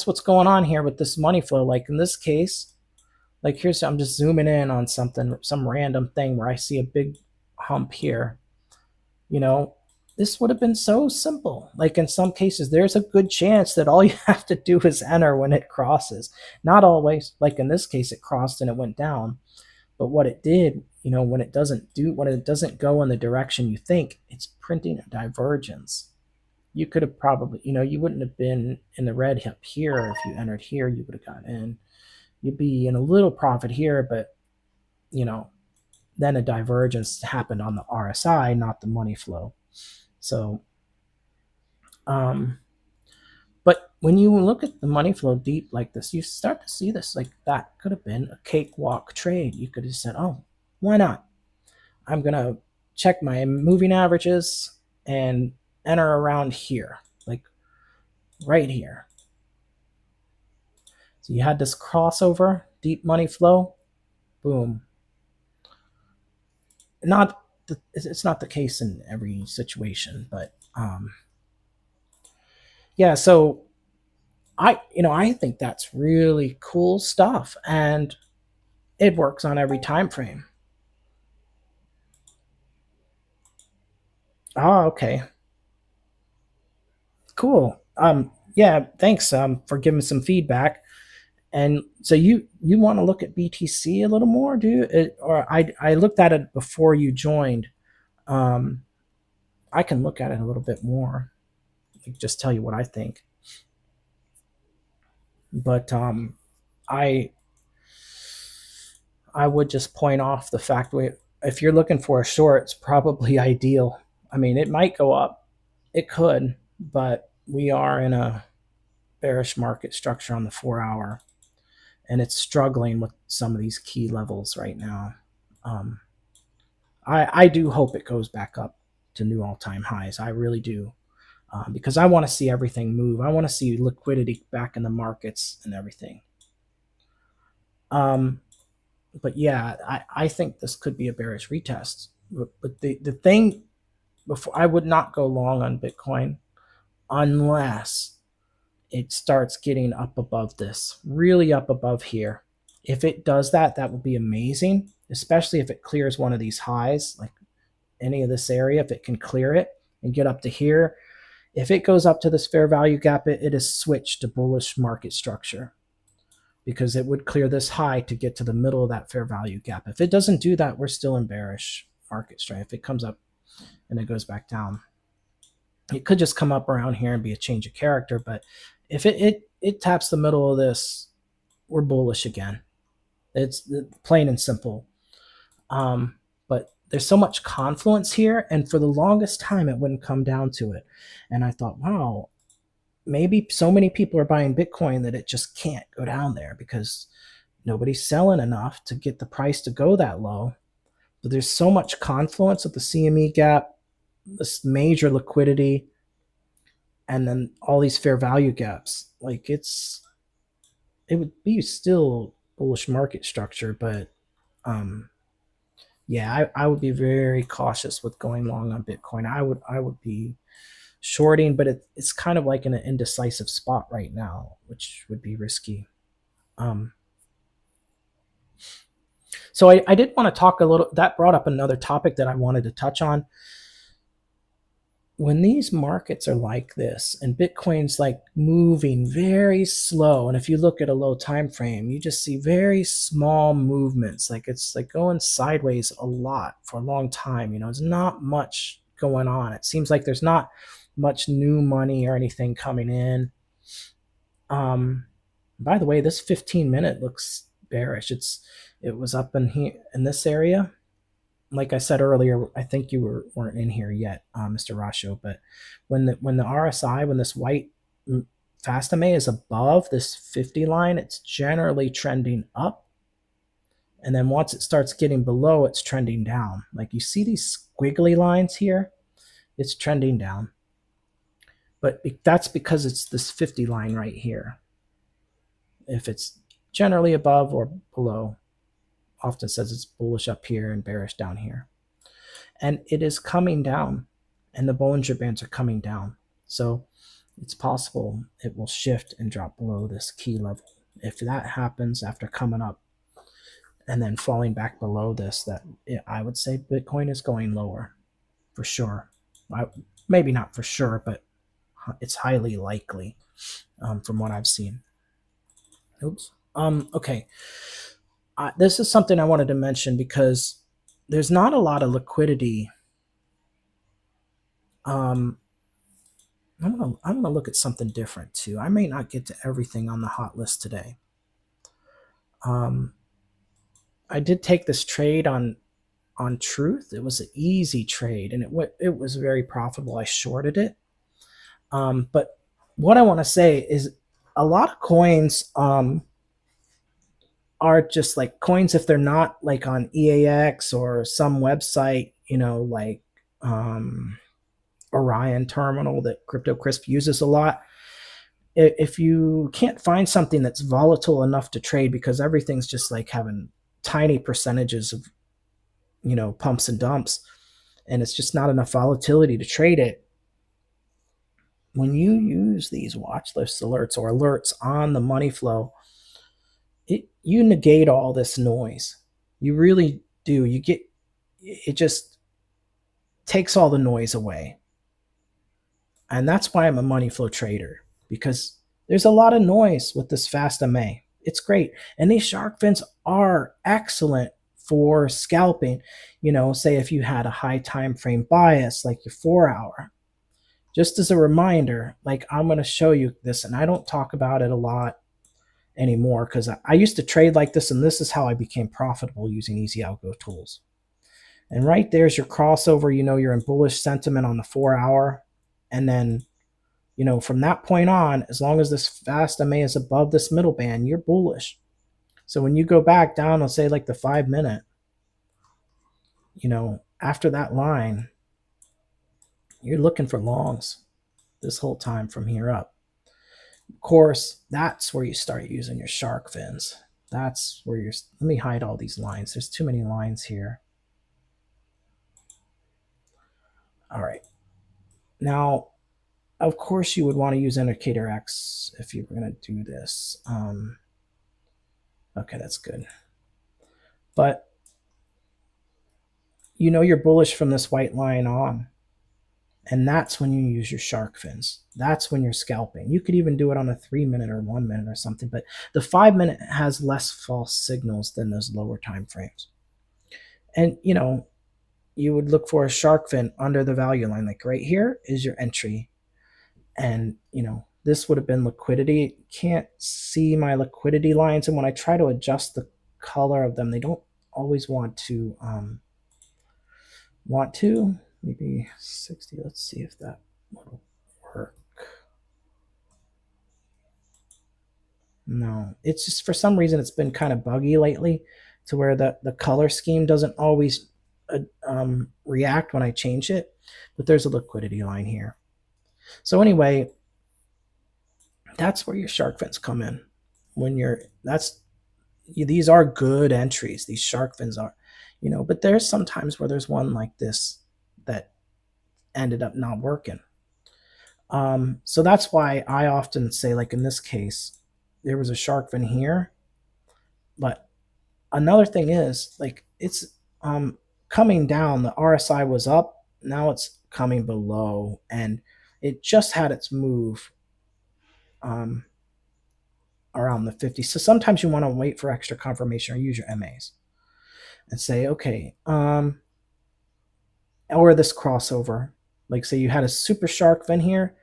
what's going on here with this money flow. Like in this case, like here's, I'm just zooming in on something, some random thing where I see a big hump here. You know, this would have been so simple. Like in some cases, there's a good chance that all you have to do is enter when it crosses. Not always. Like in this case, it crossed and it went down. But what it did, you know, when it doesn't go in the direction you think, it's printing a divergence. You could have probably, you know, you wouldn't have been in the red up here. If you entered here, you would have got in. You'd be in a little profit here, but, you know, then a divergence happened on the RSI, not the money flow. So, but when you look at the money flow deep like this, you start to see this, like that could have been a cakewalk trade. You could have said, oh, why not? I'm going to check my moving averages and enter around here, like right here. So you had this crossover, deep money flow, boom. It's not the case in every situation, but yeah, so I think that's really cool stuff, and it works on every time frame. Oh, okay. Cool. Yeah, thanks for giving some feedback. And so you want to look at BTC a little more, do you? Or I looked at it before you joined. I can look at it a little bit more. Just tell you what I think. But I would just point off the fact that if you're looking for a short, it's probably ideal. I mean, it might go up, it could, but we are in a bearish market structure on the 4-hour, and it's struggling with some of these key levels right now. I do hope it goes back up to new all-time highs. I really do, because I want to see everything move. I want to see liquidity back in the markets and everything. But yeah, I think this could be a bearish retest. But the thing, before, I would not go long on Bitcoin unless it starts getting up above this, really up above here. If it does that, that would be amazing, especially if it clears one of these highs, like any of this area, if it can clear it and get up to here. If it goes up to this fair value gap, it is switched to bullish market structure, because it would clear this high to get to the middle of that fair value gap. If it doesn't do that, we're still in bearish market structure. If it comes up and it goes back down, it could just come up around here and be a change of character. But if it taps the middle of this, we're bullish again. It's plain and simple. But there's so much confluence here, and for the longest time it wouldn't come down to it. And I thought, wow, maybe so many people are buying Bitcoin that it just can't go down there because nobody's selling enough to get the price to go that low. But there's so much confluence at the CME gap, this major liquidity, and then all these fair value gaps. Like it would be still bullish market structure, but yeah, I would be very cautious with going long on Bitcoin. I would be shorting, but it's kind of like in an indecisive spot right now, which would be risky. So I did want to talk a little, that brought up another topic that I wanted to touch on. When these markets are like this and Bitcoin's like moving very slow, and if you look at a low time frame, you just see very small movements, like it's like going sideways a lot for a long time. There's not much going on. It seems like there's not much new money or anything coming in. By the way, this 15-minute looks bearish. It was up in here in this area. Like I said earlier, I think you weren't in here yet, Mr. Rasho, but when the RSI, when this white fast MA is above this 50 line, it's generally trending up. And then once it starts getting below, it's trending down. Like you see these squiggly lines here, it's trending down. But that's because it's this 50 line right here. If it's generally above or below, often says it's bullish up here and bearish down here. And it is coming down, and the Bollinger Bands are coming down. So it's possible it will shift and drop below this key level. If that happens after coming up and then falling back below this, that I would say Bitcoin is going lower for sure. Maybe not for sure, but it's highly likely from what I've seen. Oops. Okay. This is something I wanted to mention because there's not a lot of liquidity. I'm gonna look at something different too. I may not get to everything on the hot list today. I did take this trade on Truth. It was an easy trade, and it was very profitable. I shorted it. But what I want to say is a lot of coins are just like coins if they're not like on EAX or some website, like Orion Terminal that CryptoCrisp uses a lot. If you can't find something that's volatile enough to trade because everything's just like having tiny percentages of, pumps and dumps, and it's just not enough volatility to trade it, when you use these watch list alerts or alerts on the money flow, you negate all this noise. You really do. It just takes all the noise away. And that's why I'm a money flow trader, because there's a lot of noise with this fast MA. It's great. And these shark fins are excellent for scalping. Say if you had a high time frame bias, like your 4-hour. Just as a reminder, like I'm going to show you this, and I don't talk about it a lot anymore because I used to trade like this, and this is how I became profitable using easy algo tools. And right there's your crossover. You're in bullish sentiment on the 4-hour, and then from that point on, as long as this fast MA is above this middle band, you're bullish. So when you go back down, let's say like the 5-minute, after that line, you're looking for longs this whole time from here up. Of course, that's where you start using your shark fins. That's where let me hide all these lines. There's too many lines here. All right. Now, of course, you would want to use indicator X if you were going to do this. Okay, that's good. But you're bullish from this white line on. And that's when you use your shark fins. That's when you're scalping. You could even do it on a 3-minute or 1 minute or something, but the 5-minute has less false signals than those lower time frames. And you would look for a shark fin under the value line. Like right here is your entry. And this would have been liquidity. Can't see my liquidity lines, and when I try to adjust the color of them, they don't always want to maybe 60. Let's see if that will work. No, it's just for some reason it's been kind of buggy lately to where the color scheme doesn't always react when I change it, but there's a liquidity line here. So anyway, that's where your shark fins come in. These are good entries. These shark fins are, but there's sometimes where there's one like this that ended up not working. So that's why I often say, like in this case, there was a shark fin here, but another thing is like it's coming down. The RSI was up, now it's coming below, and it just had its move around the 50. So sometimes you want to wait for extra confirmation or use your MAs and say, okay, or this crossover. Like say you had a super shark fin here,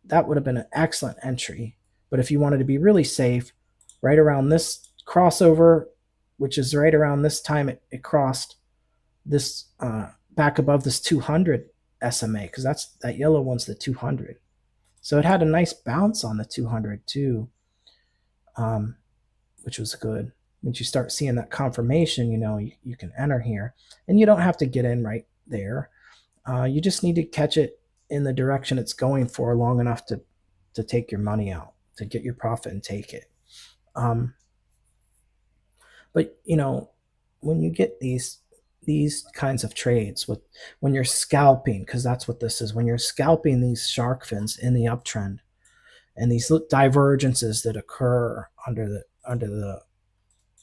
that would have been an excellent entry. But if you wanted to be really safe, right around this crossover, which is right around this time it crossed this back above this 200 SMA, because that yellow one's the 200. So it had a nice bounce on the 200 too, which was good. Once you start seeing that confirmation, you can enter here, and you don't have to get in right there. You just need to catch it in the direction it's going for long enough to take your money out, to get your profit and take it. But when you get these kinds of trades when you're scalping, because that's what this is, when you're scalping these shark fins in the uptrend and these divergences that occur under the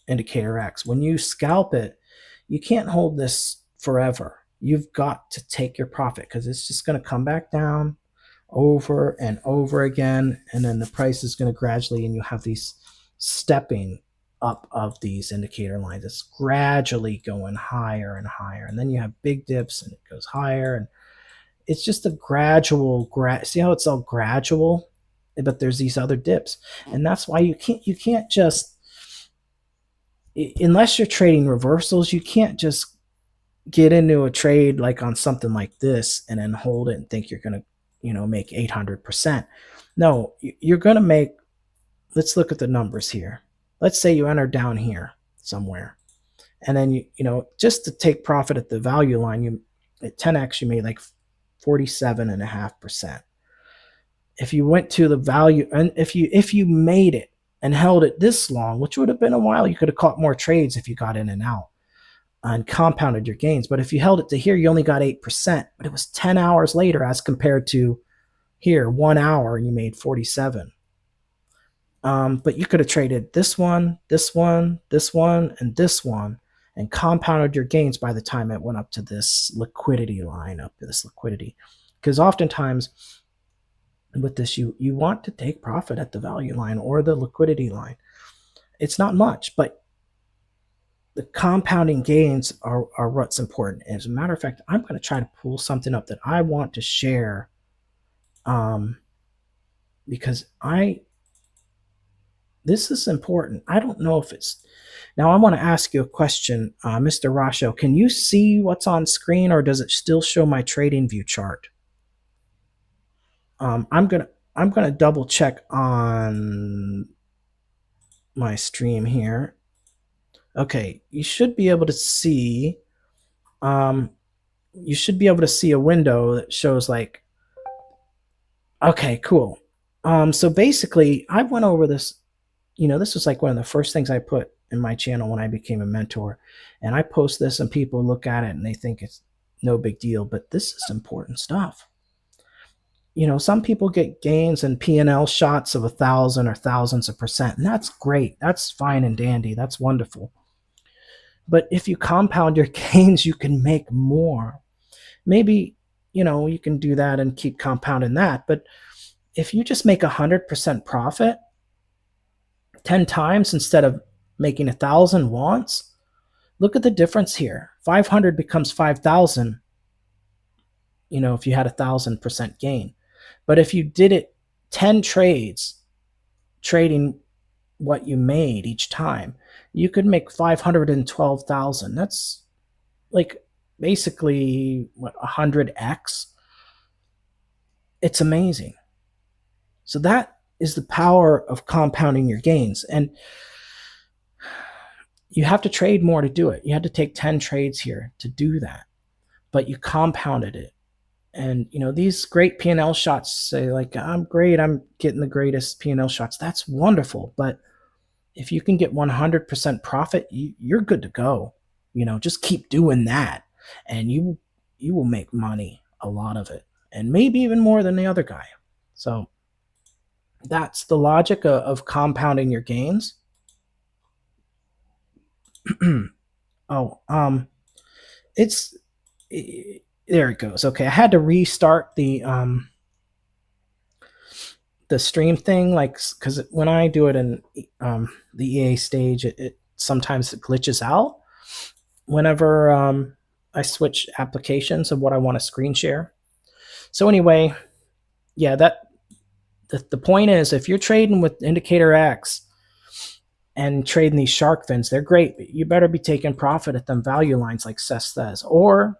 indicator X, when you scalp it, you can't hold this forever. You've got to take your profit, because it's just going to come back down over and over again, and then the price is going to gradually, and you have these stepping up of these indicator lines. It's gradually going higher and higher, and then you have big dips and it goes higher, and it's just a gradual see how it's all gradual, but there's these other dips, and that's why you can't just, unless you're trading reversals, you can't just get into a trade like on something like this and then hold it and think you're going to make 800%. No, you're going to make, let's look at the numbers here. Let's say you enter down here somewhere, and then just to take profit at the value line, at 10x you made like 47.5%. If you went to the value, and if you made it and held it this long, which would have been a while, you could have caught more trades if you got in and out and compounded your gains. But if you held it to here, you only got 8%, but it was 10 hours later as compared to here, 1 hour, and you made 47. But you could have traded this one, this one, this one, and this one, and compounded your gains by the time it went up to this liquidity line, up to this liquidity. Because oftentimes with this, you want to take profit at the value line or the liquidity line. It's not much, but the compounding gains are what's important. As a matter of fact, I'm going to try to pull something up that I want to share, because this is important. I don't know if it's, now I want to ask you a question, Mr. Rasho. Can you see what's on screen, or does it still show my trading view chart? I'm gonna double check on my stream here. Okay, you should be able to see. You should be able to see a window that shows like. Okay, cool. So basically, I went over this. This was like one of the first things I put in my channel when I became a mentor, and I post this, and people look at it and they think it's no big deal, but this is important stuff. Some people get gains and P&L shots of 1,000 or thousands of percent, and that's great. That's fine and dandy. That's wonderful. But if you compound your gains, you can make more. Maybe, you can do that and keep compounding that. But if you just make 100% profit 10 times instead of making 1,000 once, look at the difference here. 500 becomes 5,000, if you had 1,000% gain. But if you did it 10 trades, trading what you made each time, you could make 512,000. That's like basically 100x. It's amazing. So that is the power of compounding your gains. And you have to trade more to do it. You had to take 10 trades here to do that, but you compounded it. And these great P&L shots say like, I'm great, I'm getting the greatest P&L shots. That's wonderful. But if you can get 100% profit, you're good to go. Just keep doing that, and you will make money, a lot of it, and maybe even more than the other guy. So that's the logic of compounding your gains. There it goes. Okay, I had to restart the stream thing, like, because when I do it in the EA stage, it sometimes it glitches out whenever I switch applications of what I want to screen share. So anyway, yeah, the point is, if you're trading with indicator X and trading these shark fins, they're great, but you better be taking profit at them value lines like Seth says, or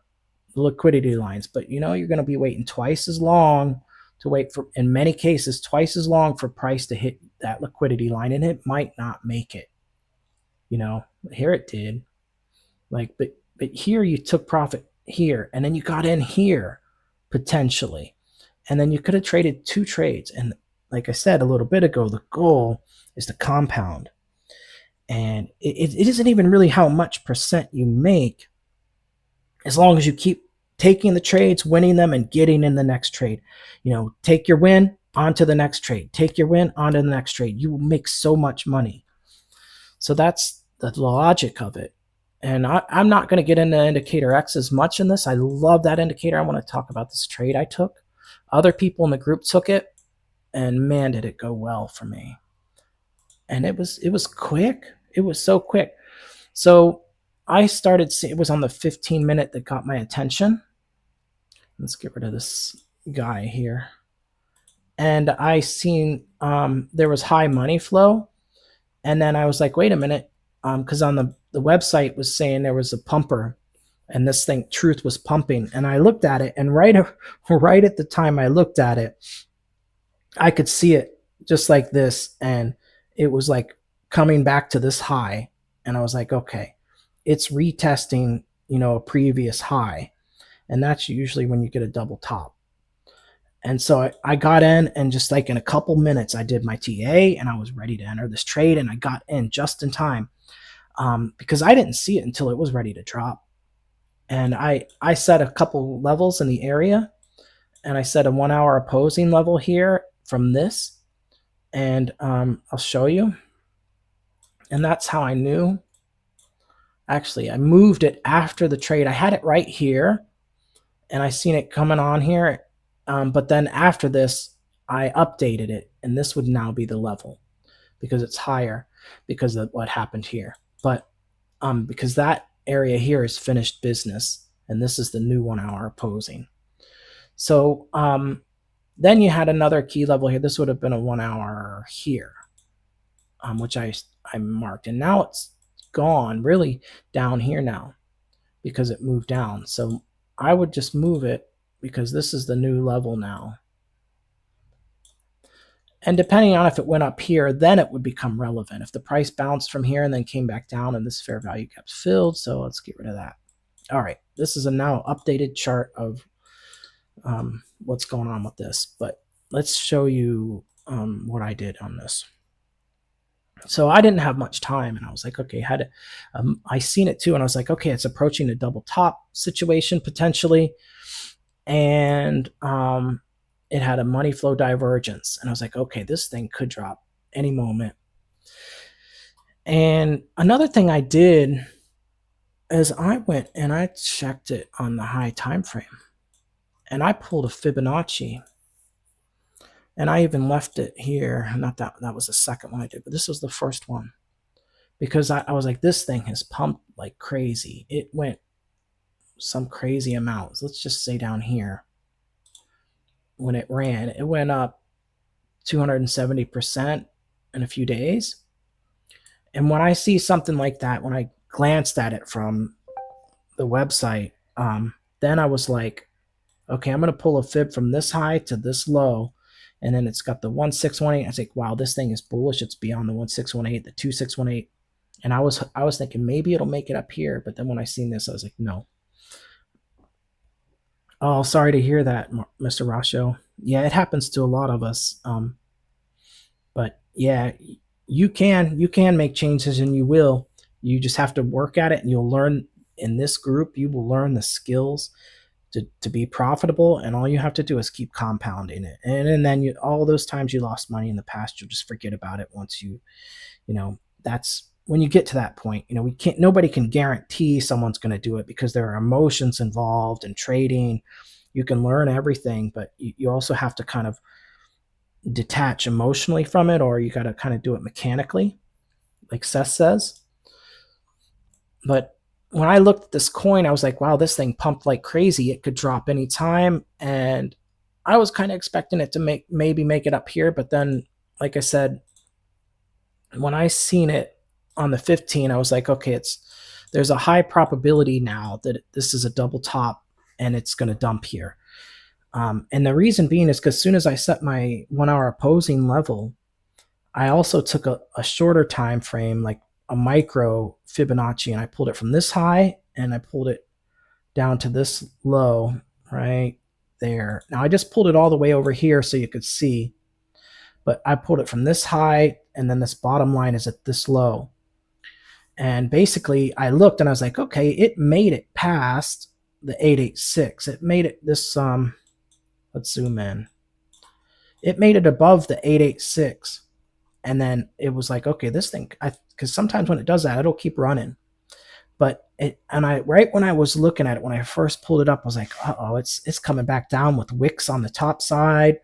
liquidity lines. But you're going to be waiting twice as long to wait for, in many cases, twice as long for price to hit that liquidity line, and it might not make it. Here it did. Like, but here you took profit here, and then you got in here potentially. And then you could have traded 2 trades. And like I said a little bit ago, the goal is to compound. And it isn't even really how much percent you make, as long as you keep taking the trades, winning them, and getting in the next trade. Take your win, on to the next trade. Take your win, on to the next trade. You will make so much money. So that's the logic of it. And I'm not going to get into indicator X as much in this. I love that indicator. I want to talk about this trade I took. Other people in the group took it, and man, did it go well for me. And it was quick. It was so quick. So I started seeing, it was on the 15-minute that got my attention. Let's get rid of this guy here. And I seen there was high money flow. And then I was like, wait a minute, because on the website was saying there was a pumper, and this thing, Truth, was pumping. And I looked at it, and right at the time I looked at it, I could see it just like this, and it was like coming back to this high. And I was like, okay, it's retesting, a previous high. And that's usually when you get a double top. And so I got in, and just like in a couple minutes, I did my TA, and I was ready to enter this trade, and I got in just in time, because I didn't see it until it was ready to drop. And I set a couple levels in the area, and I set a 1 hour opposing level here from this, and I'll show you. And that's how I knew. Actually, I moved it after the trade. I had it right here, and I seen it coming on here. But then after this, I updated it, and this would now be the level because it's higher because of what happened here. But because that area here is finished business, and this is the new 1 hour opposing. So then you had another key level here. This would have been a 1 hour here, which I marked. And now it's gone really down here now because it moved down. So I would just move it because this is the new level now. And depending on if it went up here, then it would become relevant. If the price bounced from here and then came back down and this fair value gap's filled, so let's get rid of that. All right, this is a now updated chart of what's going on with this, but let's show you what I did on this. So I didn't have much time, and I was like, okay, I seen it too, and I was like, okay, it's approaching a double top situation potentially, and it had a money flow divergence, and I was like, okay, this thing could drop any moment. And another thing I did is I went and I checked it on the high time frame, and I pulled a Fibonacci, and I even left it here. Not that was the second one I did, but this was the first one, because I was like, this thing has pumped like crazy. It went some crazy amounts. Let's just say down here, when it ran, it went up 270% in a few days. And when I see something like that, when I glanced at it from the website, then I was like, okay, I'm going to pull a fib from this high to this low. And then it's got the 1618. I was like, wow, this thing is bullish. It's beyond the 1618, the 2618. And I was thinking maybe it'll make it up here. But then when I seen this, I was like, no. Oh, sorry to hear that, Mr. Rasho. Yeah, it happens to a lot of us. But yeah, you can make changes, and you will. You just have to work at it, and you'll learn. In this group, you will learn the skills to be profitable, and all you have to do is keep compounding it. And then all those times you lost money in the past, you'll just forget about it once that's when you get to that point. Nobody can guarantee someone's going to do it because there are emotions involved in trading. You can learn everything, but you also have to kind of detach emotionally from it, or you got to kind of do it mechanically, like Seth says. But when I looked at this coin, I was like, wow, this thing pumped like crazy. It could drop anytime. And I was kind of expecting it to maybe make it up here. But then, like I said, when I seen it on the 15, I was like, okay, there's a high probability now that this is a double top and it's going to dump here. And the reason being is because as soon as I set my 1 hour opposing level, I also took a shorter time frame, like a micro Fibonacci, and I pulled it from this high and I pulled it down to this low, right? there. Now I just pulled it all the way over here so you could see, but I pulled it from this high, and then this bottom line is at this low. And basically I looked and I was like, okay, it made it past the 886. It made it this, let's zoom in. It made it above the 886. And then it was like, okay, this thing, because sometimes when it does that, it'll keep running. But right when I was looking at it, when I first pulled it up, I was like, uh-oh, it's coming back down with wicks on the top side.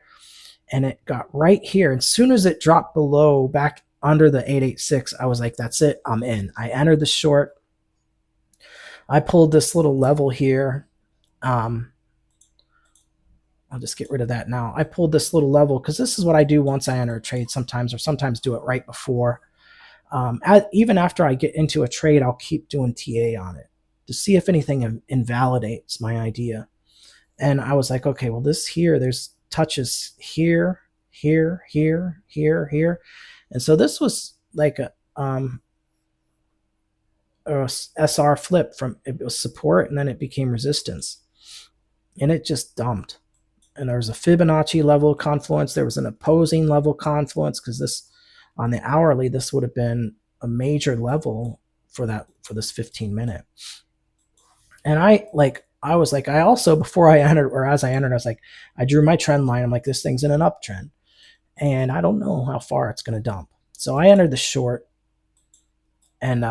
And it got right here. As soon as it dropped below, back under the 886, I was like, that's it, I'm in. I entered the short. I pulled this little level here. I'll just get rid of that now. I pulled this little level because this is what I do once I enter a trade sometimes, or sometimes do it right before. Even after I get into a trade, I'll keep doing TA on it to see if anything invalidates my idea. And I was like, okay, well, this here, there's touches here, here, here, here, here. And so this was like a SR flip from, it was support and then it became resistance. And it just dumped. And there was a Fibonacci level confluence. There was an opposing level confluence, because this, on the hourly, this would have been a major level for this 15-minute. And I was like, I also, before I entered, or as I entered, I was like, I drew my trend line. I'm like, this thing's in an uptrend, and I don't know how far it's going to dump. So I entered the short, and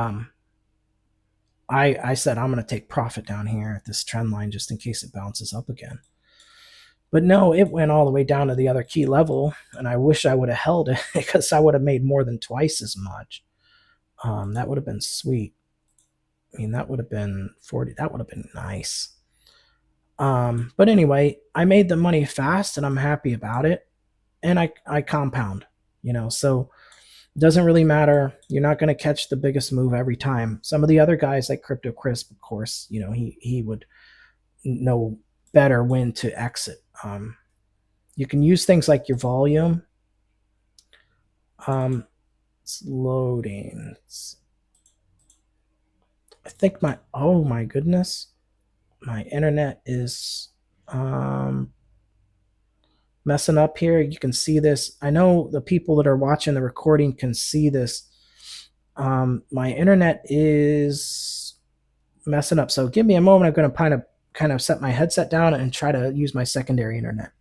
I said I'm going to take profit down here at this trend line just in case it bounces up again. But no, it went all the way down to the other key level, and I wish I would have held it because I would have made more than twice as much. That would have been sweet. I mean, that would have been 40. That would have been nice. But anyway, I made the money fast, and I'm happy about it. And I compound, so it doesn't really matter. You're not going to catch the biggest move every time. Some of the other guys, like Crypto Crisp, of course, he would know better when to exit. You can use things like your volume. It's loading. I think oh my goodness, my internet is messing up here. You can see this. I know the people that are watching the recording can see this. My internet is messing up, so give me a moment. I'm going to kind of set my headset down and try to use my secondary internet.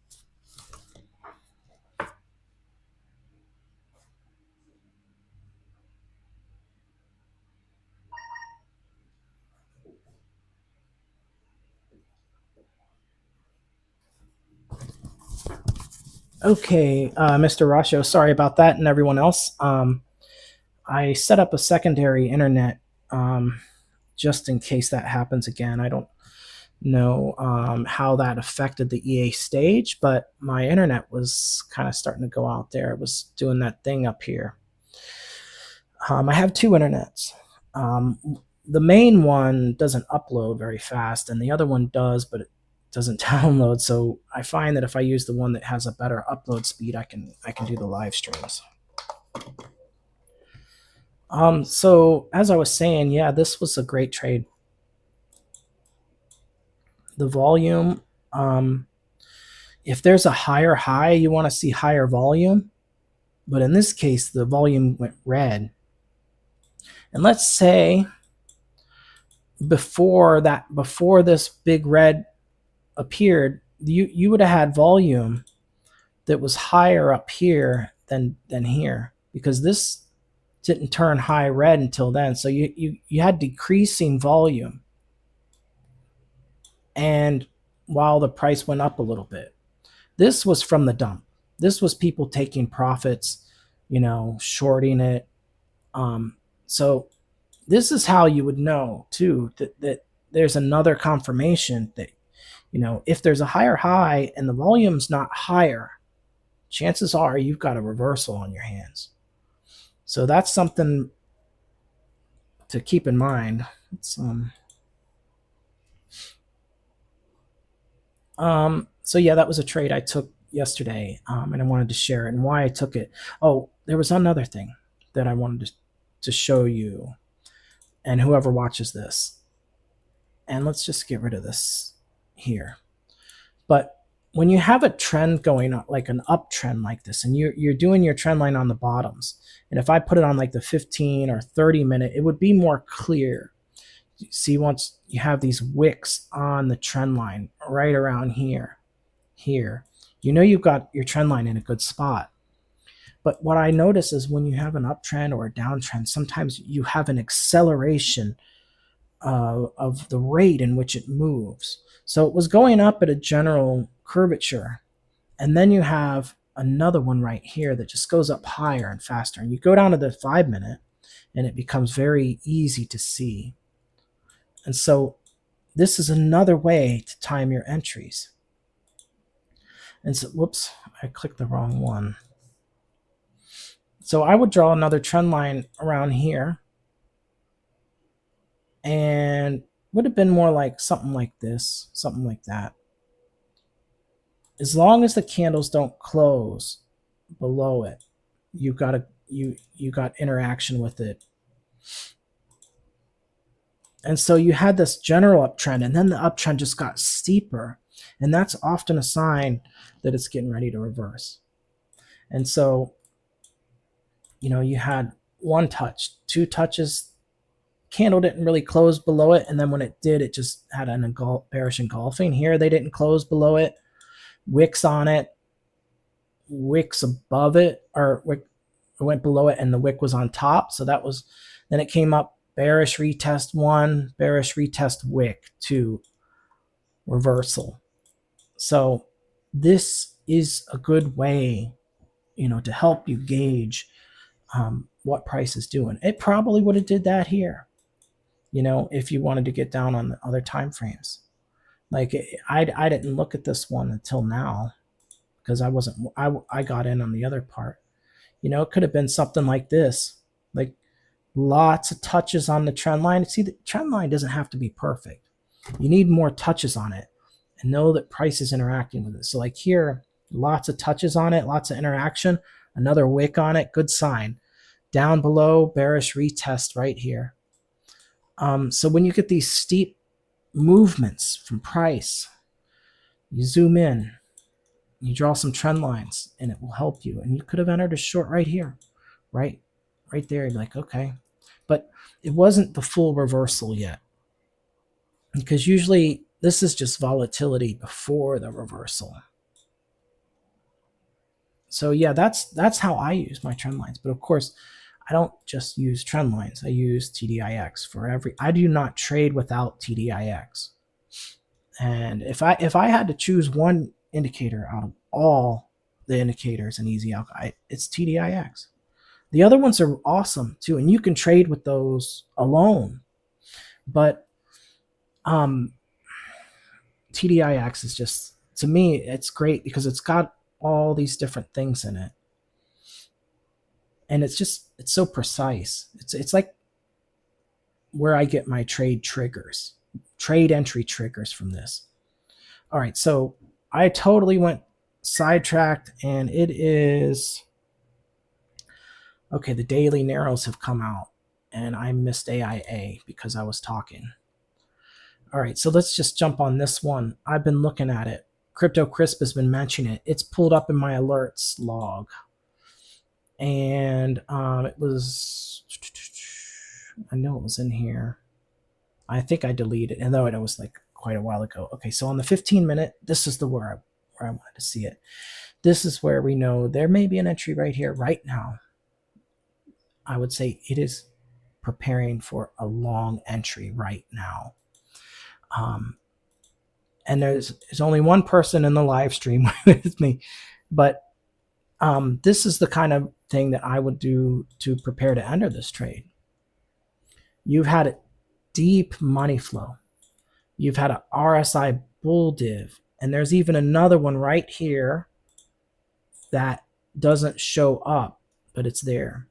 Okay, Mr. Rasho, sorry about that, and everyone else. I set up a secondary internet just in case that happens again. I don't know how that affected the EA stage, but my internet was kind of starting to go out there. It was doing that thing up here. I have two internets. The main one doesn't upload very fast, and the other one does, but it doesn't download. So I find that if I use the one that has a better upload speed, I can do the live streams. So as I was saying, yeah, this was a great trade. The volume, if there's a higher high, you want to see higher volume. But in this case, the volume went red. And let's say before this big red appeared, you would have had volume that was higher up here than here, because this didn't turn high red until then. So you had decreasing volume, and while the price went up a little bit. This was from the dump. This was people taking profits, shorting it. So this is how you would know too that there's another confirmation that, if there's a higher high and the volume's not higher, chances are you've got a reversal on your hands. So that's something to keep in mind. So yeah, that was a trade I took yesterday, and I wanted to share it and why I took it. Oh, there was another thing that I wanted to show you, and whoever watches this. And let's just get rid of this here. But when you have a trend going up, like an uptrend like this, and you're doing your trend line on the bottoms, and if I put it on like the 15 or 30 minute, it would be more clear. See, once you have these wicks on the trend line right around here, you know you've got your trend line in a good spot. But what I notice is when you have an uptrend or a downtrend, sometimes you have an acceleration of the rate in which it moves. So it was going up at a general curvature, and then you have another one right here that just goes up higher and faster. And you go down to the 5 minute, and it becomes very easy to see. And so this is another way to time your entries. And so, whoops, I clicked the wrong one. So I would draw another trend line around here, and would have been more like something like this, something like that. As long as the candles don't close below it, you got interaction with it. And so you had this general uptrend, and then the uptrend just got steeper, and that's often a sign that it's getting ready to reverse. And so, you know, you had one touch, two touches, candle didn't really close below it, and then when it did, it just had an bearish engulfing. Here they didn't close below it, wicks on it, wicks above it, or wick went below it, and the wick was on top. So that was, then it came up, bearish retest 1, bearish retest wick 2, reversal. So this is a good way, you know, to help you gauge what price is doing. It probably would have did that here, you know, if you wanted to get down on the other time frames. Like I didn't look at this one until now because I got in on the other part. You know, it could have been something like this, like lots of touches on the trend line. See, the trend line doesn't have to be perfect. You need more touches on it and know that price is interacting with it. So like here, lots of touches on it, lots of interaction, another wick on it, good sign. Down below, bearish retest right here. So when you get these steep movements from price, you zoom in, you draw some trend lines, and it will help you. And you could have entered a short right here, right there. You'd be like, okay. But it wasn't the full reversal yet, because usually this is just volatility before the reversal. So yeah, that's how I use my trend lines. But of course, I don't just use trend lines. I use TDIX for every. I do not trade without TDIX. And if I had to choose one indicator out of all the indicators in Easy Alk, it's TDIX. The other ones are awesome too, and you can trade with those alone. But TDIX is just, to me, it's great because it's got all these different things in it, and it's so precise. It's like where I get my trade triggers, trade entry triggers from this. All right, so I totally went sidetracked, and it is okay. The daily narrows have come out, and I missed AIA because I was talking. All right, so let's just jump on this one. I've been looking at it. Crypto Crisp has been mentioning it. It's pulled up in my alerts log. And it was, I know it was in here. I think I deleted it, and though it was like quite a while ago. Okay, so on the 15 minute, this is the where I wanted to see it. This is where we know there may be an entry right here, right now. I would say it is preparing for a long entry right now. And there's only one person in the live stream with me, but this is the kind of thing that I would do to prepare to enter this trade. You've had a deep money flow. You've had a RSI bull div, and there's even another one right here that doesn't show up, but it's there.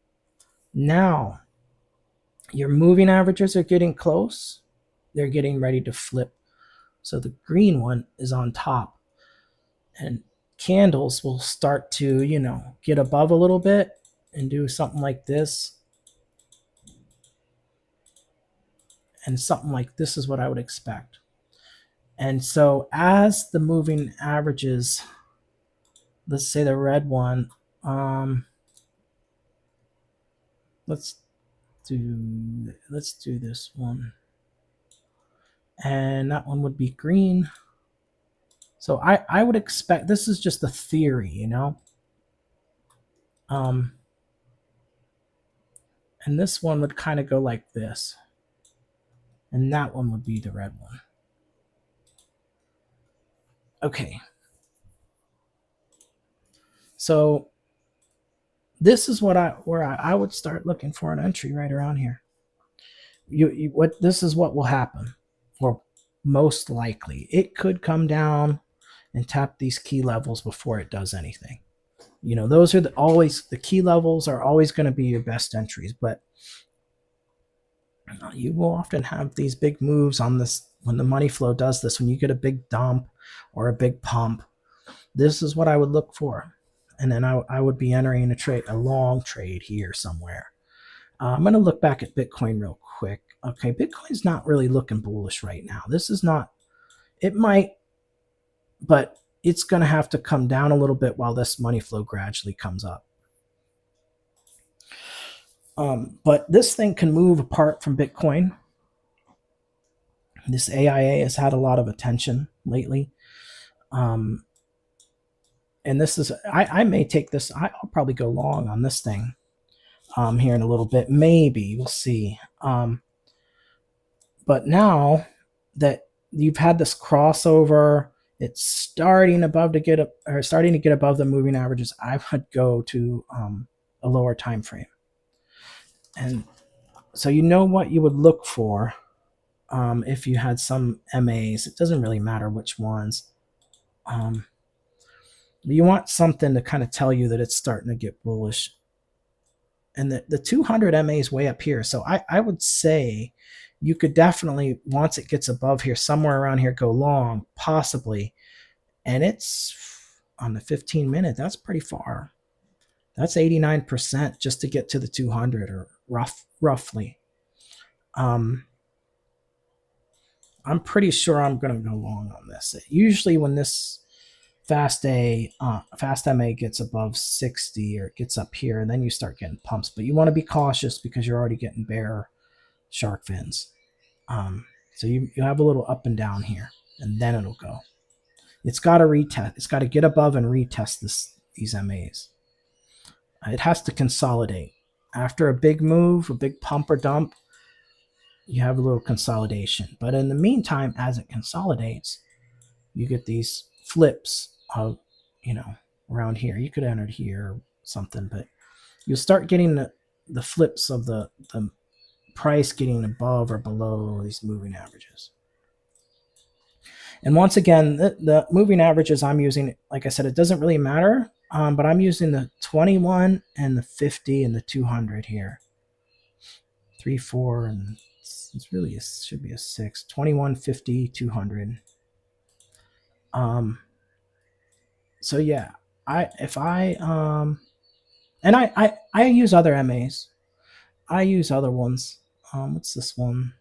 Now, your moving averages are getting close. They're getting ready to flip. So the green one is on top, and candles will start to, you know, get above a little bit and do something like this. And something like this is what I would expect. And so as the moving averages, let's say the red one, let's do this one, and that one would be green. So I would expect, this is just a theory, you know. And this one would kind of go like this, and that one would be the red one. Okay. So this is what I would start looking for an entry right around here. This is what will happen, or most likely. It could come down and tap these key levels before it does anything. You know, those are always the key levels are always going to be your best entries, but you will often have these big moves on this when the money flow does this. When you get a big dump or a big pump, this is what I would look for, and then I would be entering a long trade here somewhere. I'm going to look back at Bitcoin real quick. Okay, Bitcoin's not really looking bullish right now. This is not. It might, but it's going to have to come down a little bit while this money flow gradually comes up. But this thing can move apart from Bitcoin. This AIA has had a lot of attention lately. And this is, I may take this, I'll probably go long on this thing here in a little bit. Maybe, we'll see. But now that you've had this crossover, it's starting to get above the moving averages, I would go to a lower time frame. And so you know what you would look for if you had some MAs. It doesn't really matter which ones. You want something to kind of tell you that it's starting to get bullish. And the 200 MA is way up here. So I would say you could definitely, once it gets above here, somewhere around here, go long, possibly. And it's on the 15-minute. That's pretty far. That's 89% just to get to the 200, or roughly. I'm pretty sure I'm going to go long on this. Usually when this fast MA gets above 60, or it gets up here, and then you start getting pumps. But you want to be cautious because you're already getting bear shark fins. So you have a little up and down here, and then it'll go. It's got to retest. It's got to get above and retest these MAs. It has to consolidate. After a big move, a big pump or dump, you have a little consolidation. But in the meantime, as it consolidates, you get these flips of, around here. You could enter here or something, but you'll start getting the flips of the price getting above or below these moving averages. And once again, the moving averages I'm using, like I said, it doesn't really matter, but I'm using the 21 and the 50 and the 200 here. 3, 4, and it should be a 6. 21, 50, 200. So yeah, I use other MAs. I use other ones. What's this one?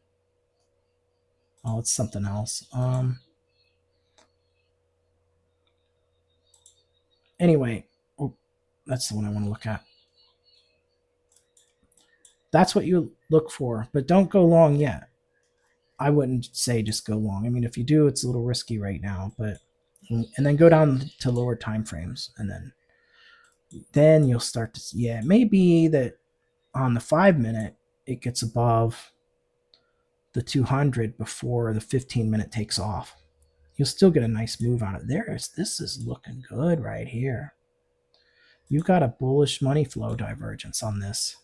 Oh, it's something else. Anyway, that's the one I want to look at. That's what you look for, but don't go long yet. I wouldn't say just go long. I mean, if you do, it's a little risky right now, but and then go down to lower time frames, and then you'll start to see, yeah, it may be that on the 5-minute it gets above the 200 before the 15-minute takes off. You'll still get a nice move on it. This is looking good right here. You've got a bullish money flow divergence on this,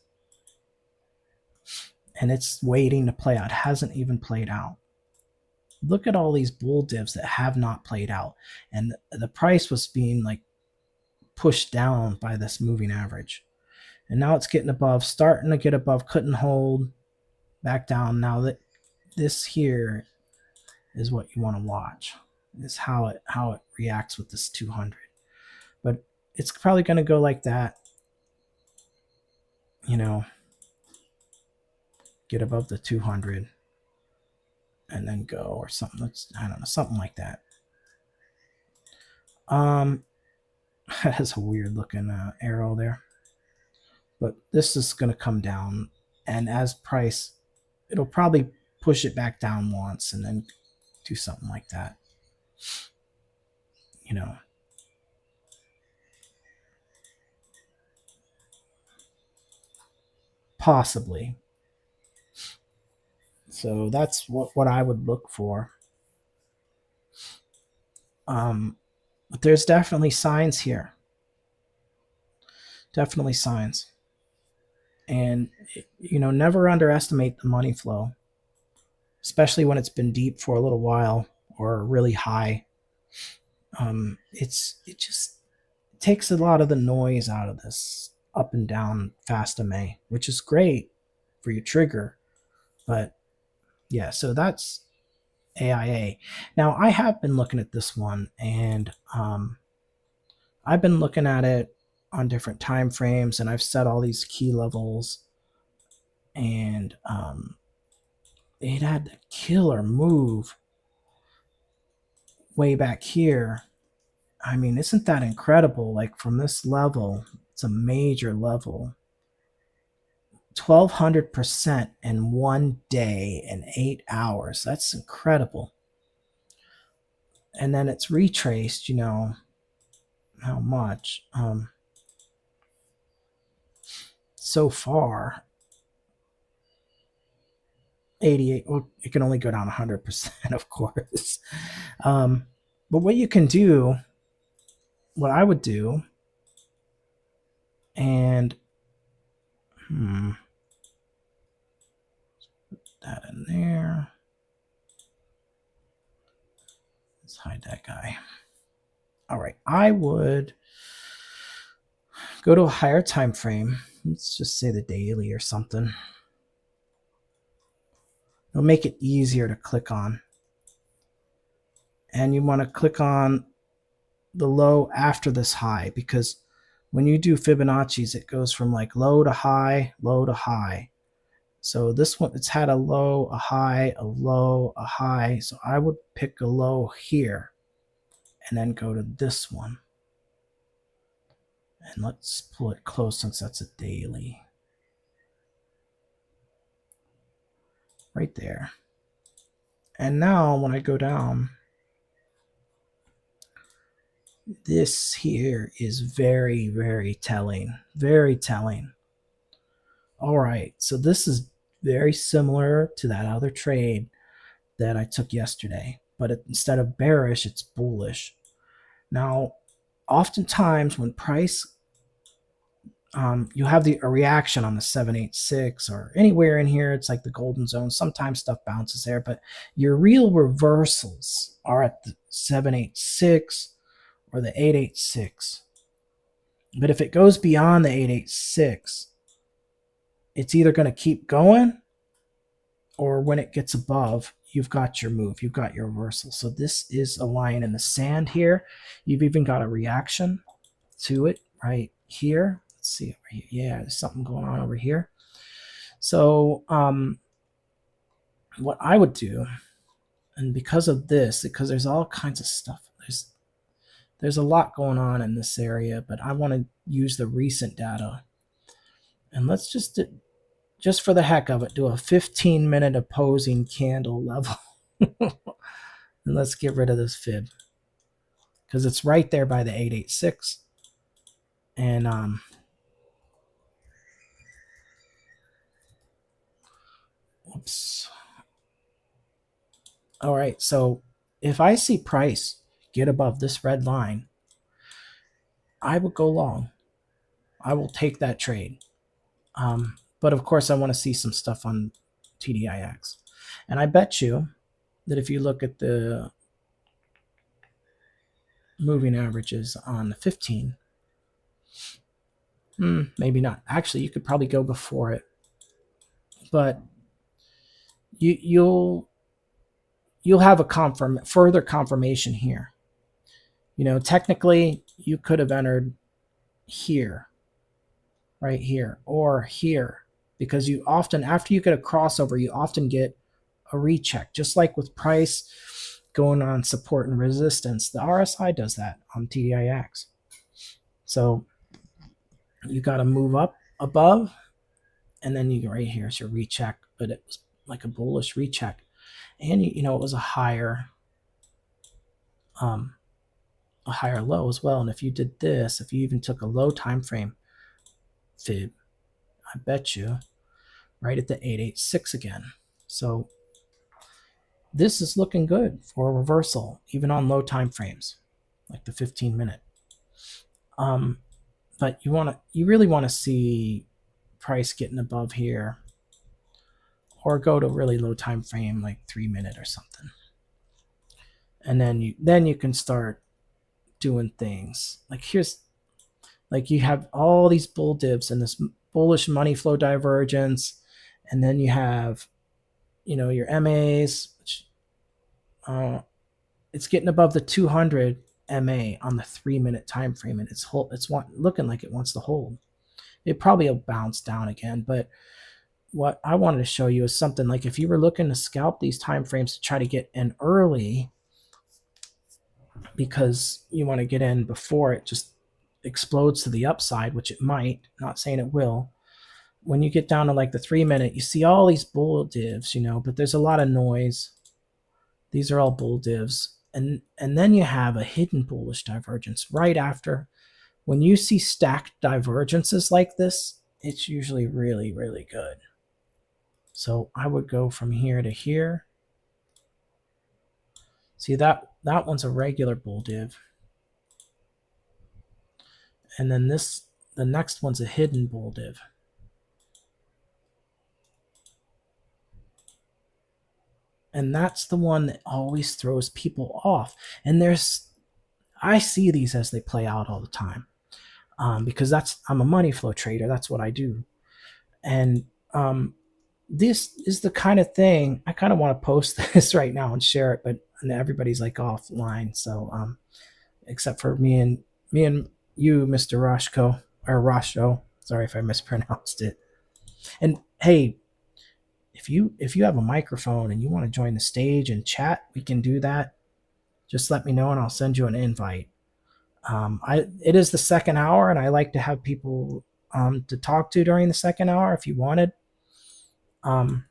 and it's waiting to play out. It hasn't even played out. Look at all these bull divs that have not played out, and the price was being like pushed down by this moving average, and now it's getting above, starting to get above, couldn't hold, back down. Now that this here is what you want to watch, is how it reacts with this 200. But it's probably going to go like that, get above the 200, and then go, or something. I don't know, something like that. That has a weird looking arrow there. But this is going to come down, and as price, it'll probably push it back down once and then do something like that. You know, possibly. So that's what I would look for. But there's definitely signs here. Definitely signs. And, you know, never underestimate the money flow, especially when it's been deep for a little while or really high. It just takes a lot of the noise out of this up and down fast MA, which is great for your trigger. But yeah, so that's AIA. Now I have been looking at this one, and I've been looking at it on different time frames, and I've set all these key levels, and it had a killer move way back here. I mean, isn't that incredible? Like from this level, it's a major level. 1,200% in 1 day and 8 hours. That's incredible. And then it's retraced, you know, how much? So far, 88. Well, it can only go down 100%, of course. But what you can do, what I would do, and put that in there. Let's hide that guy. All right, I would go to a higher time frame. Let's just say the daily or something. It'll make it easier to click on. And you want to click on the low after this high, because when you do Fibonacci's, it goes from like low to high, low to high. So this one, it's had a low, a high, a low, a high. So I would pick a low here and then go to this one. And let's pull it close since that's a daily. Right there. And now when I go down, this here is very, very telling. Very telling. All right, so this is very similar to that other trade that I took yesterday, but instead of bearish, it's bullish. Now, oftentimes when price, you have a reaction on the 786 or anywhere in here, it's like the golden zone. Sometimes stuff bounces there, but your real reversals are at the 786 or the 886. But if it goes beyond the 886, it's either going to keep going, or when it gets above, you've got your move, you've got your reversal. So this is a line in the sand here. You've even got a reaction to it right here. Let's see over here. Yeah, there's something going on over here. So what I would do, and because of this, because there's all kinds of stuff, there's a lot going on in this area, but I want to use the recent data. And let's just for the heck of it, do a 15-minute opposing candle level. And let's get rid of this fib, because it's right there by the 886. And oops. All right, so if I see price get above this red line, I will go long. I will take that trade. But of course, I want to see some stuff on TDIX. And I bet you that if you look at the moving averages on the 15, maybe not. Actually, you could probably go before it. But you'll have a further confirmation here. You know, technically, you could have entered here, right here, or here, because you often, after you get a crossover, you often get a recheck, just like with price going on support and resistance. The RSI does that on TDIX. So you got to move up above, and then you right here is your recheck, but it was like a bullish recheck, and you know it was a higher low as well. And if you did this, if you even took a low time frame fib, I bet you right at the 886 again. So this is looking good for a reversal, even on low time frames, like the 15-minute. But you really want to see price getting above here, or go to really low time frame, like 3-minute or something. And then you can start doing things like here's like you have all these bull dips and this bullish money flow divergence, and then you have your MAs, which it's getting above the 200 MA on the 3-minute time frame, and it's looking like it wants to hold. It probably will bounce down again, but what I wanted to show you is something like if you were looking to scalp these time frames to try to get in early because you want to get in before it just explodes to the upside, which it might, not saying it will. When you get down to like the 3-minute, you see all these bull divs, but there's a lot of noise. These are all bull divs. And then you have a hidden bullish divergence right after. When you see stacked divergences like this, it's usually really, really good. So I would go from here to here. See that one's a regular bull div. And then the next one's a hidden bull div. And that's the one that always throws people off. And I see these as they play out all the time, because I'm a money flow trader. That's what I do. And this is the kind of thing I kind of want to post this right now and share it, but everybody's like offline. So except for me and you, Mr. Roshko, or Rosho. Sorry if I mispronounced it. And hey, if you have a microphone and you want to join the stage and chat, we can do that. Just let me know and I'll send you an invite. It is the second hour, and I like to have people to talk to during the second hour if you wanted. But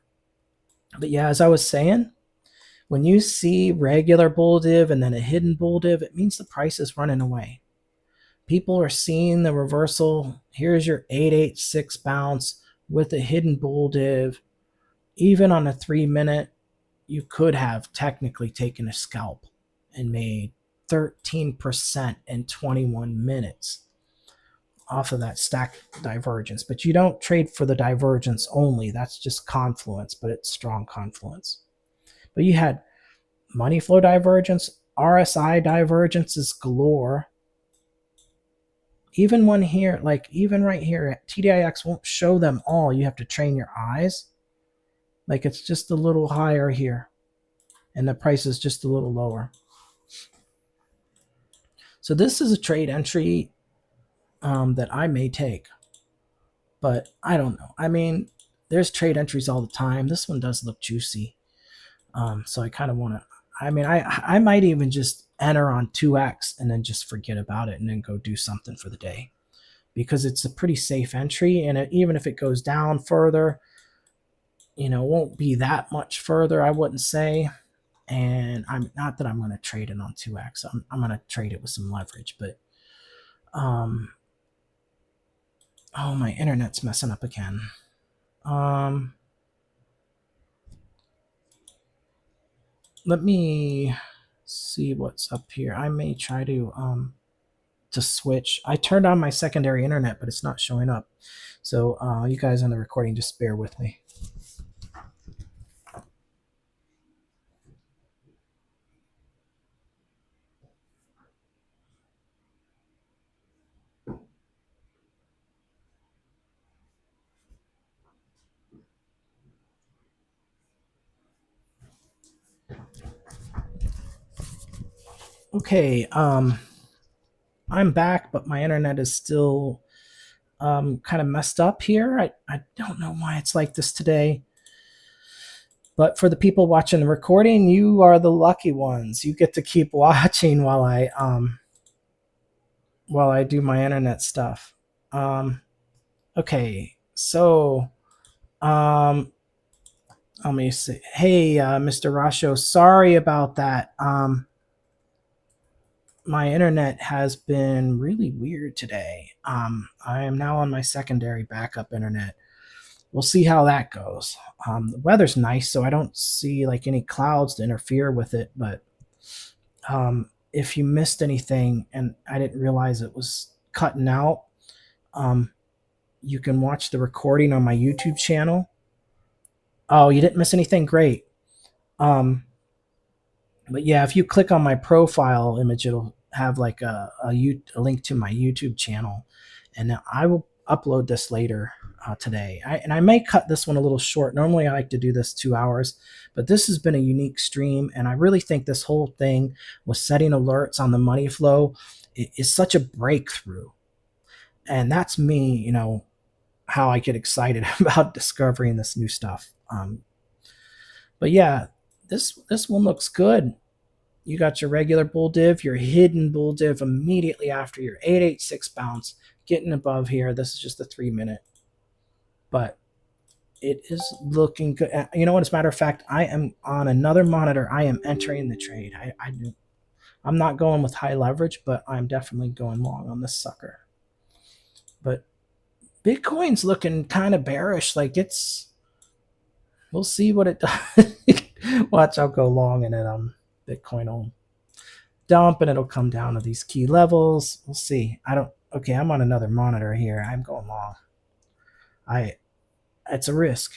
yeah, as I was saying, when you see regular bull div and then a hidden bull div, it means the price is running away. People are seeing the reversal. Here's your 886 bounce with a hidden bull div. Even on a 3-minute, you could have technically taken a scalp and made 13% in 21 minutes off of that stack divergence. But you don't trade for the divergence only. That's just confluence, but it's strong confluence. But you had money flow divergence, RSI divergences galore. Even one here, like even right here, TDIX won't show them all. You have to train your eyes. Like it's just a little higher here, and the price is just a little lower. So this is a trade entry that I may take, but I don't know. I mean, there's trade entries all the time. This one does look juicy. So I kind of want to, I might even just enter on 2x and then just forget about it and then go do something for the day, because it's a pretty safe entry. And even if it goes down further, it won't be that much further, I wouldn't say. And I'm not that I'm going to trade it on 2x. I'm going to trade it with some leverage, but oh, my internet's messing up again. Let me see what's up here. I may try to switch. I turned on my secondary internet, but it's not showing up. So you guys on the recording, just bear with me. Okay, I'm back, but my internet is still kind of messed up here. I don't know why it's like this today. But for the people watching the recording, you are the lucky ones. You get to keep watching while I do my internet stuff. Okay, so let me see. Hey, Mr. Rasho, sorry about that. My internet has been really weird today. I am now on my secondary backup internet. We'll see how that goes. The weather's nice, so I don't see like any clouds to interfere with it. But if you missed anything and I didn't realize it was cutting out, you can watch the recording on my YouTube channel. Oh, you didn't miss anything? Great. But yeah, if you click on my profile image, it'll have like a link to my YouTube channel, and I will upload this later today. And I may cut this one a little short. Normally, I like to do this 2 hours, but this has been a unique stream, and I really think this whole thing with setting alerts on the money flow is such a breakthrough. And that's me, how I get excited about discovering this new stuff. But yeah, this one looks good. You got your regular bull div, your hidden bull div immediately after your 886 bounce, getting above here. This is just a 3 minute, but it is looking good. You know what? As a matter of fact, I am on another monitor. I am entering the trade. I'm not going with high leverage, but I'm definitely going long on this sucker. But Bitcoin's looking kind of bearish. Like we'll see what it does. Watch, I'll go long and then Bitcoin will dump and it'll come down to these key levels. We'll see. Okay, I'm on another monitor here. I'm going long. It's a risk.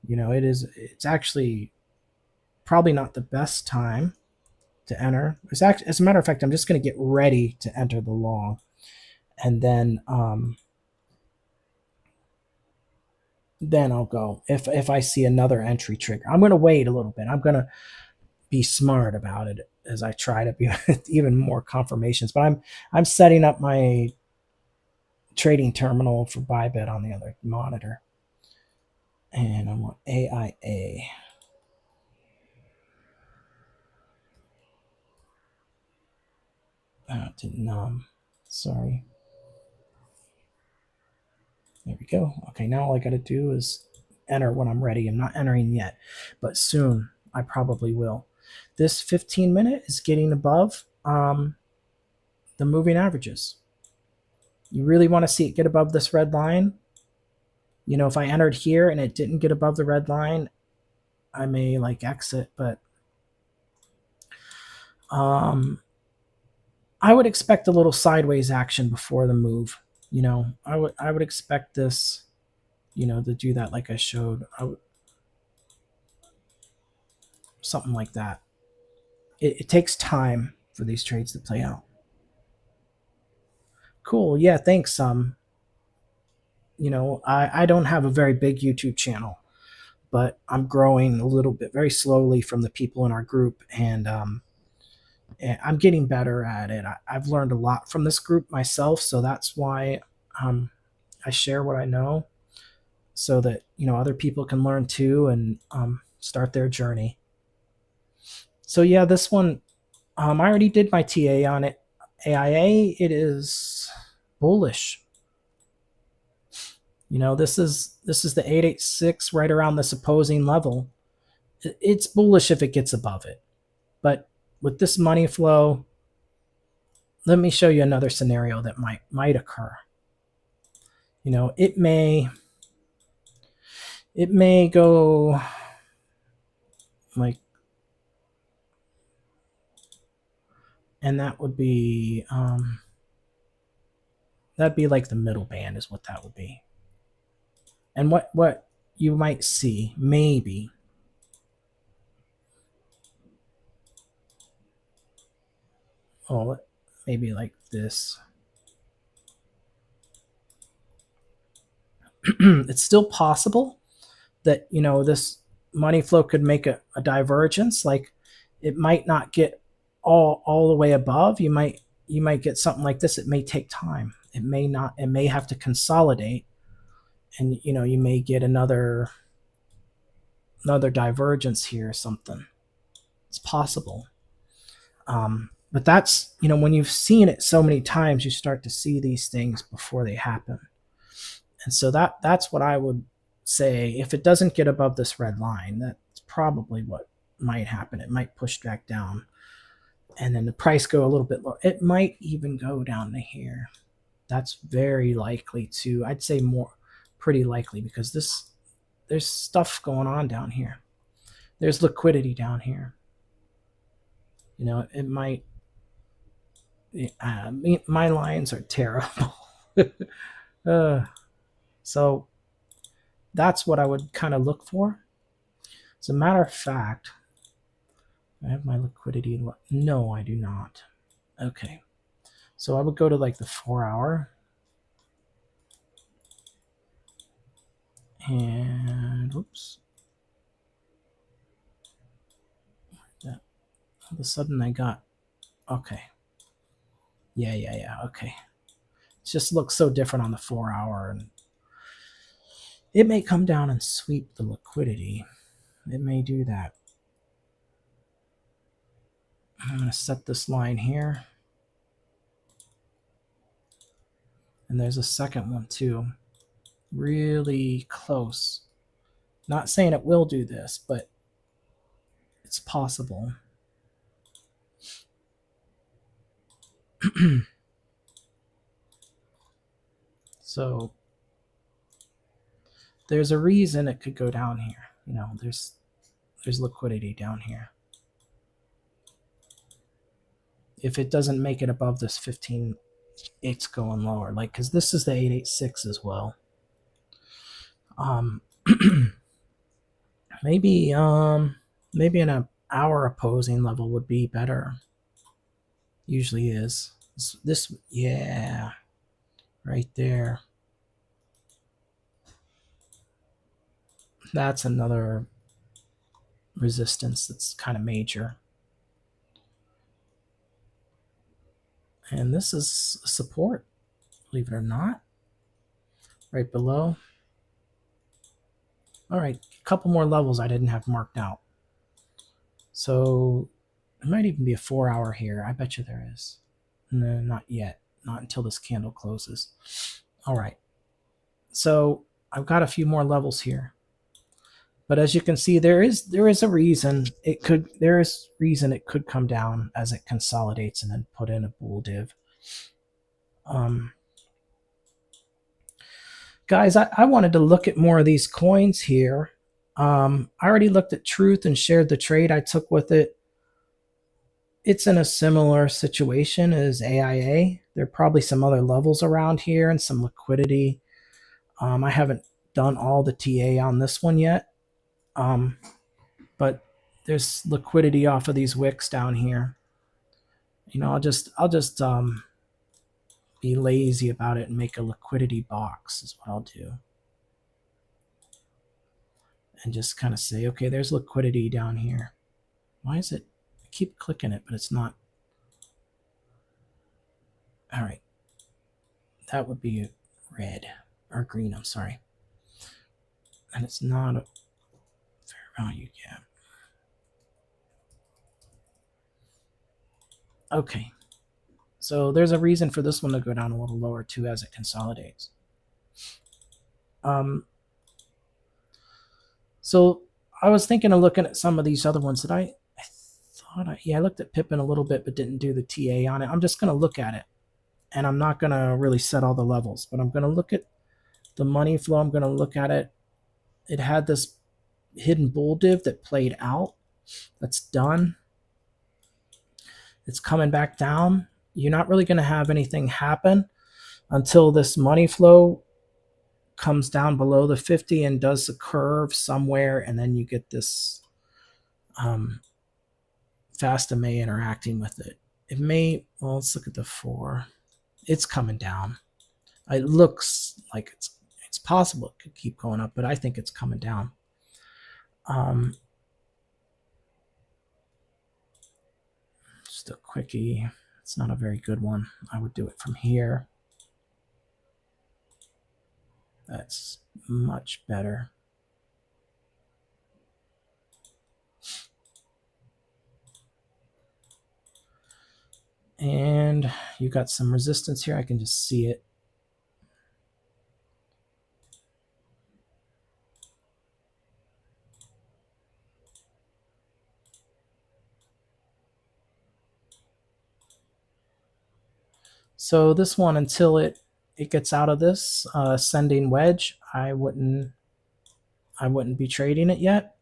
It's actually probably not the best time to enter. As a matter of fact, I'm just going to get ready to enter the long. And then I'll go if I see another entry trigger. I'm going to wait a little bit. I'm going to be smart about it as I try to be even more confirmations. But I'm setting up my trading terminal for Bybit on the other monitor, and I want AIA. Didn't sorry. There we go. Okay, now all I got to do is enter when I'm ready. I'm not entering yet, but soon I probably will. This 15 minute is getting above the moving averages. You really want to see it get above this red line. If I entered here and it didn't get above the red line, I may exit, but I would expect a little sideways action before the move. I would expect this, to do that like I showed. Something like that. It takes time for these trades to play out. Cool. Yeah, thanks. I don't have a very big YouTube channel, but I'm growing a little bit, very slowly from the people in our group, and I'm getting better at it. I've learned a lot from this group myself, so that's why I share what I know, so that other people can learn too and start their journey. So yeah, this one, I already did my TA on it. AIA, it is bullish. This is the 886 right around this opposing level. It's bullish if it gets above it, but with this money flow, let me show you another scenario that might occur. It may go and that would be that'd be like the middle band is what that would be. And what you might see, maybe maybe like this. It's still possible that this money flow could make a divergence. Like it might not get all the way above. You might get something like this. It may take time. It may not. It may have to consolidate, and you may get another another divergence here or something. It's possible. But that's, when you've seen it so many times, you start to see these things before they happen. And so that's what I would say. If it doesn't get above this red line, that's probably what might happen. It might push back down, and then the price go a little bit lower. It might even go down to here. That's very likely too. I'd say more, pretty likely, because there's stuff going on down here. There's liquidity down here. It might. My lines are terrible. So that's what I would kind of look for. As a matter of fact, I have my liquidity. No, I do not. Okay. So I would go to like the 4-hour. And whoops. All of a sudden I got, okay. Yeah. Okay. It just looks so different on the 4-hour, and it may come down and sweep the liquidity. It may do that. I'm going to set this line here. And there's a second one too. Really close. Not saying it will do this, but it's possible. So there's a reason it could go down here. There's liquidity down here. If it doesn't make it above this 15, it's going lower. Like, because this is the 886 as well. Maybe an hour opposing level would be better. Usually is. This, yeah, right there. That's another resistance that's kind of major. And this is support, believe it or not, right below. All right, a couple more levels I didn't have marked out. So there might even be a 4-hour here. I bet you there is. No, not yet. Not until this candle closes. All right. So I've got a few more levels here. But as you can see, there is a reason it could come down as it consolidates and then put in a bull div. Guys, I wanted to look at more of these coins here. I already looked at Truth and shared the trade I took with it. It's in a similar situation as AIA. There are probably some other levels around here and some liquidity. I haven't done all the TA on this one yet. But there's liquidity off of these wicks down here. I'll just be lazy about it and make a liquidity box is what I'll do. And just kind of say, okay, there's liquidity down here. Why is it? I keep clicking it, but it's not. All right. That would be red or green, I'm sorry. And it's not a fair value gap. Okay. So there's a reason for this one to go down a little lower too as it consolidates. So I was thinking of looking at some of these other ones that I looked at Pippin a little bit, but didn't do the TA on it. I'm just going to look at it, and I'm not going to really set all the levels, but I'm going to look at the money flow. I'm going to look at it. It had this hidden bull div that played out. That's done. It's coming back down. You're not really going to have anything happen until this money flow comes down below the 50 and does the curve somewhere, and then you get this fast MA interacting with it. It may, well, let's look at the 4. It's coming down. It looks like it's possible it could keep going up, but I think it's coming down. Just a quickie. It's not a very good one. I would do it from here. That's much better. And you got some resistance here. I can just see it. So this one, until it gets out of this ascending wedge, I wouldn't be trading it yet.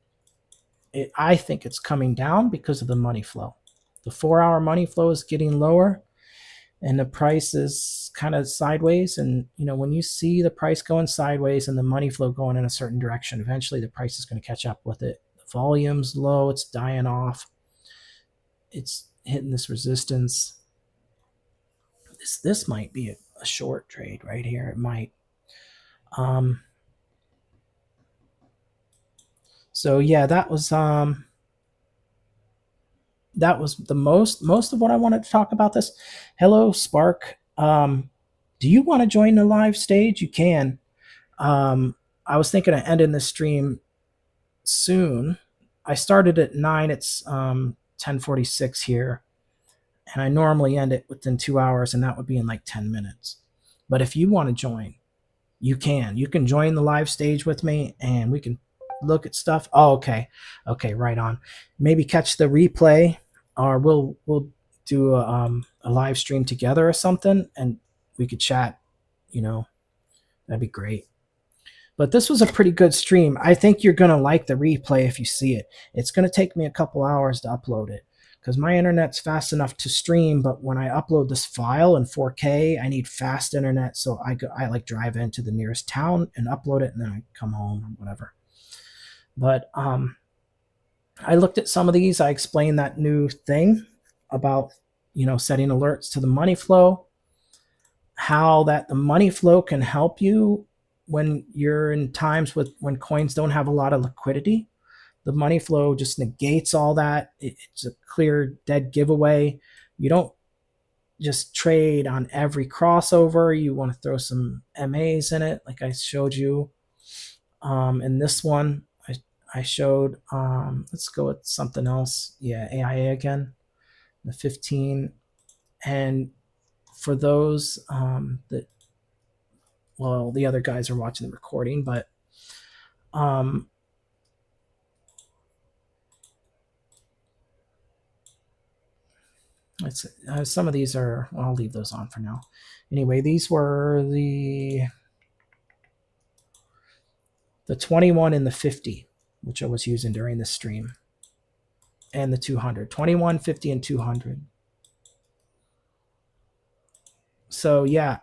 I think it's coming down because of the money flow. The 4-hour money flow is getting lower, and the price is kind of sideways. And when you see the price going sideways and the money flow going in a certain direction, eventually the price is going to catch up with it. The volume's low, it's dying off, it's hitting this resistance. This might be a short trade right here. It might. So yeah, that was the most of what I wanted to talk about this. Hello, Spark. Do you want to join the live stage? You can. I was thinking of ending this stream soon. I started at 9. It's 10:46 here, and I normally end it within 2 hours, and that would be in like 10 minutes. But if you want to join, you can. You can join the live stage with me, and we can look at stuff. Oh, okay, right on. Maybe catch the replay, or we'll do a live stream together or something, and we could chat. That'd be great. But this was a pretty good stream. I think you're going to like the replay if you see it. It's going to take me a couple hours to upload it because my internet's fast enough to stream, but when I upload this file in 4K, I need fast internet, so I like drive into the nearest town and upload it, and then I come home or whatever. But I looked at some of these. I explained that new thing about setting alerts to the money flow, how that the money flow can help you when you're in times when coins don't have a lot of liquidity. The money flow just negates all that. It's a clear dead giveaway. You don't just trade on every crossover. You want to throw some MAs in it, like I showed you. In this one, I showed, let's go with something else. Yeah, AIA again, the 15. And for those that, well, the other guys are watching the recording, but some of these are, well, I'll leave those on for now. Anyway, these were the 21 and the 50, which I was using during this stream, and the 200. 21, 50, and 200. So yeah,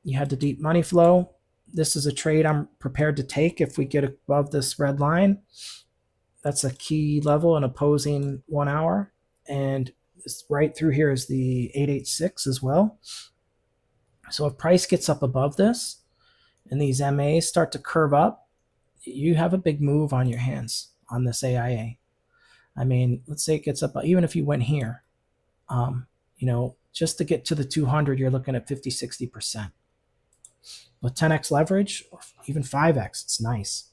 you had the deep money flow. This is a trade I'm prepared to take if we get above this red line. That's a key level, an opposing 1 hour. And right through here is the 886 as well. So if price gets up above this and these MAs start to curve up, you have a big move on your hands on this AIA. I mean, let's say it gets up, even if you went here, just to get to the 200, you're looking at 50, 60%. With 10x leverage, or even 5x, it's nice.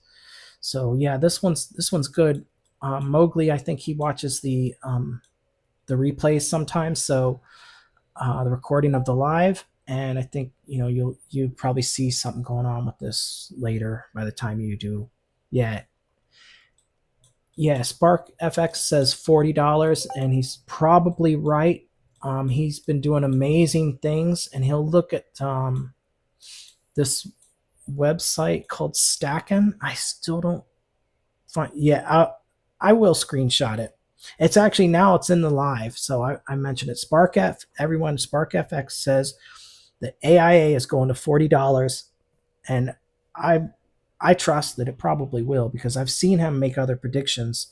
So yeah, this one's good. Mowgli, I think he watches the replays sometimes, so the recording of the live, and I think you probably see something going on with this later by the time you do. Yeah, Spark FX says $40, and he's probably right. He's been doing amazing things, and he'll look at this website called Stackin'. I still don't find. Yeah, I will screenshot it. It's actually, now it's in the live, so I mentioned it. Everyone, Spark FX says the AIA is going to $40, and I trust that it probably will, because I've seen him make other predictions,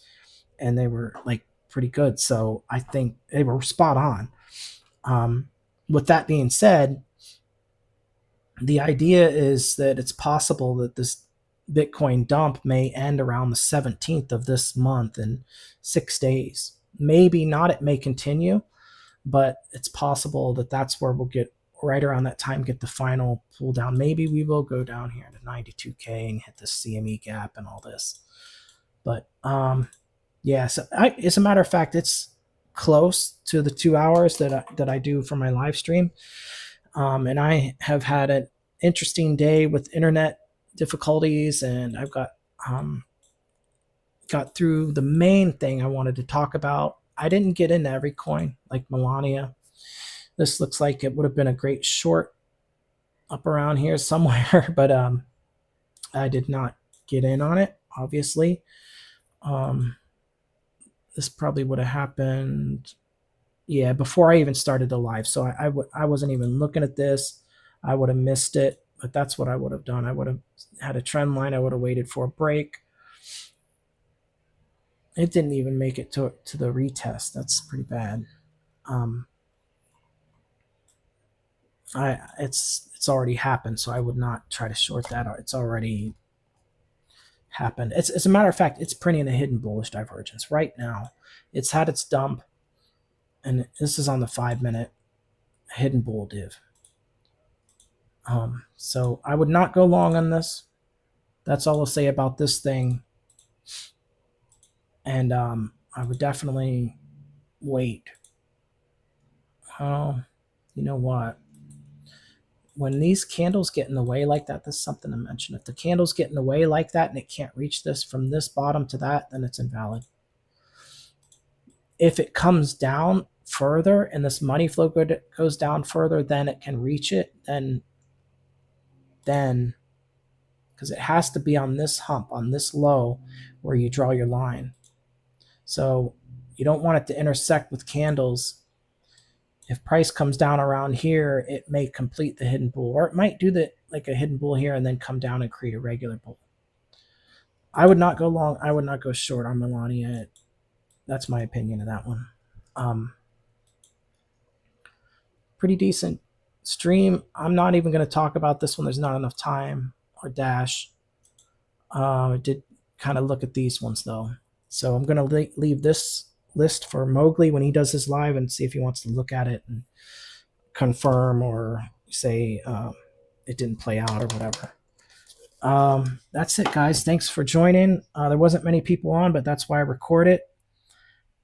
and they were like pretty good. So I think they were spot on. With that being said, the idea is that it's possible that this Bitcoin dump may end around the 17th of this month in 6 days. Maybe not, it may continue, but it's possible that that's where we'll get, right around that time, get the final pull down. Maybe we will go down here to 92K and hit the CME gap and all this. But yeah, so as a matter of fact, it's close to the 2 hours that I do for my live stream. And I have had an interesting day with internet difficulties, and I've got through the main thing I wanted to talk about. I didn't get into every coin like Melania. This looks like it would have been a great short up around here somewhere, but I did not get in on it, obviously. This probably would have happened, yeah, before I even started the live. So I wasn't even looking at this. I would have missed it, but that's what I would have done. I would have had a trend line. I would have waited for a break. It didn't even make it to the retest. That's pretty bad. It's already happened, so I would not try to short that. It's already happened. As a matter of fact, it's printing a hidden bullish divergence right now. It's had its dump, and this is on the 5-minute hidden bull div. So I would not go long on this. That's all I'll say about this thing. And I would definitely wait. Oh, you know what? When these candles get in the way like that, this is something to mention. If the candles get in the way like that and it can't reach this from this bottom to that, then it's invalid. If it comes down further and this money flow goes down further, then it can reach it. Then because it has to be on this hump, on this low where you draw your line. So you don't want it to intersect with candles. If price comes down around here, it may complete the hidden bull, or it might do like a hidden bull here and then come down and create a regular bull. I would not go long. I would not go short on Melania. That's my opinion of that one. Pretty decent stream. I'm not even going to talk about this one. There's not enough time, or Dash. I did kind of look at these ones though. So I'm going to leave this list for Mowgli when he does his live and see if he wants to look at it and confirm or say it didn't play out or whatever. That's it, guys. Thanks for joining. There wasn't many people on, but that's why I record it.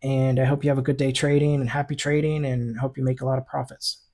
And I hope you have a good day trading and happy trading, and hope you make a lot of profits.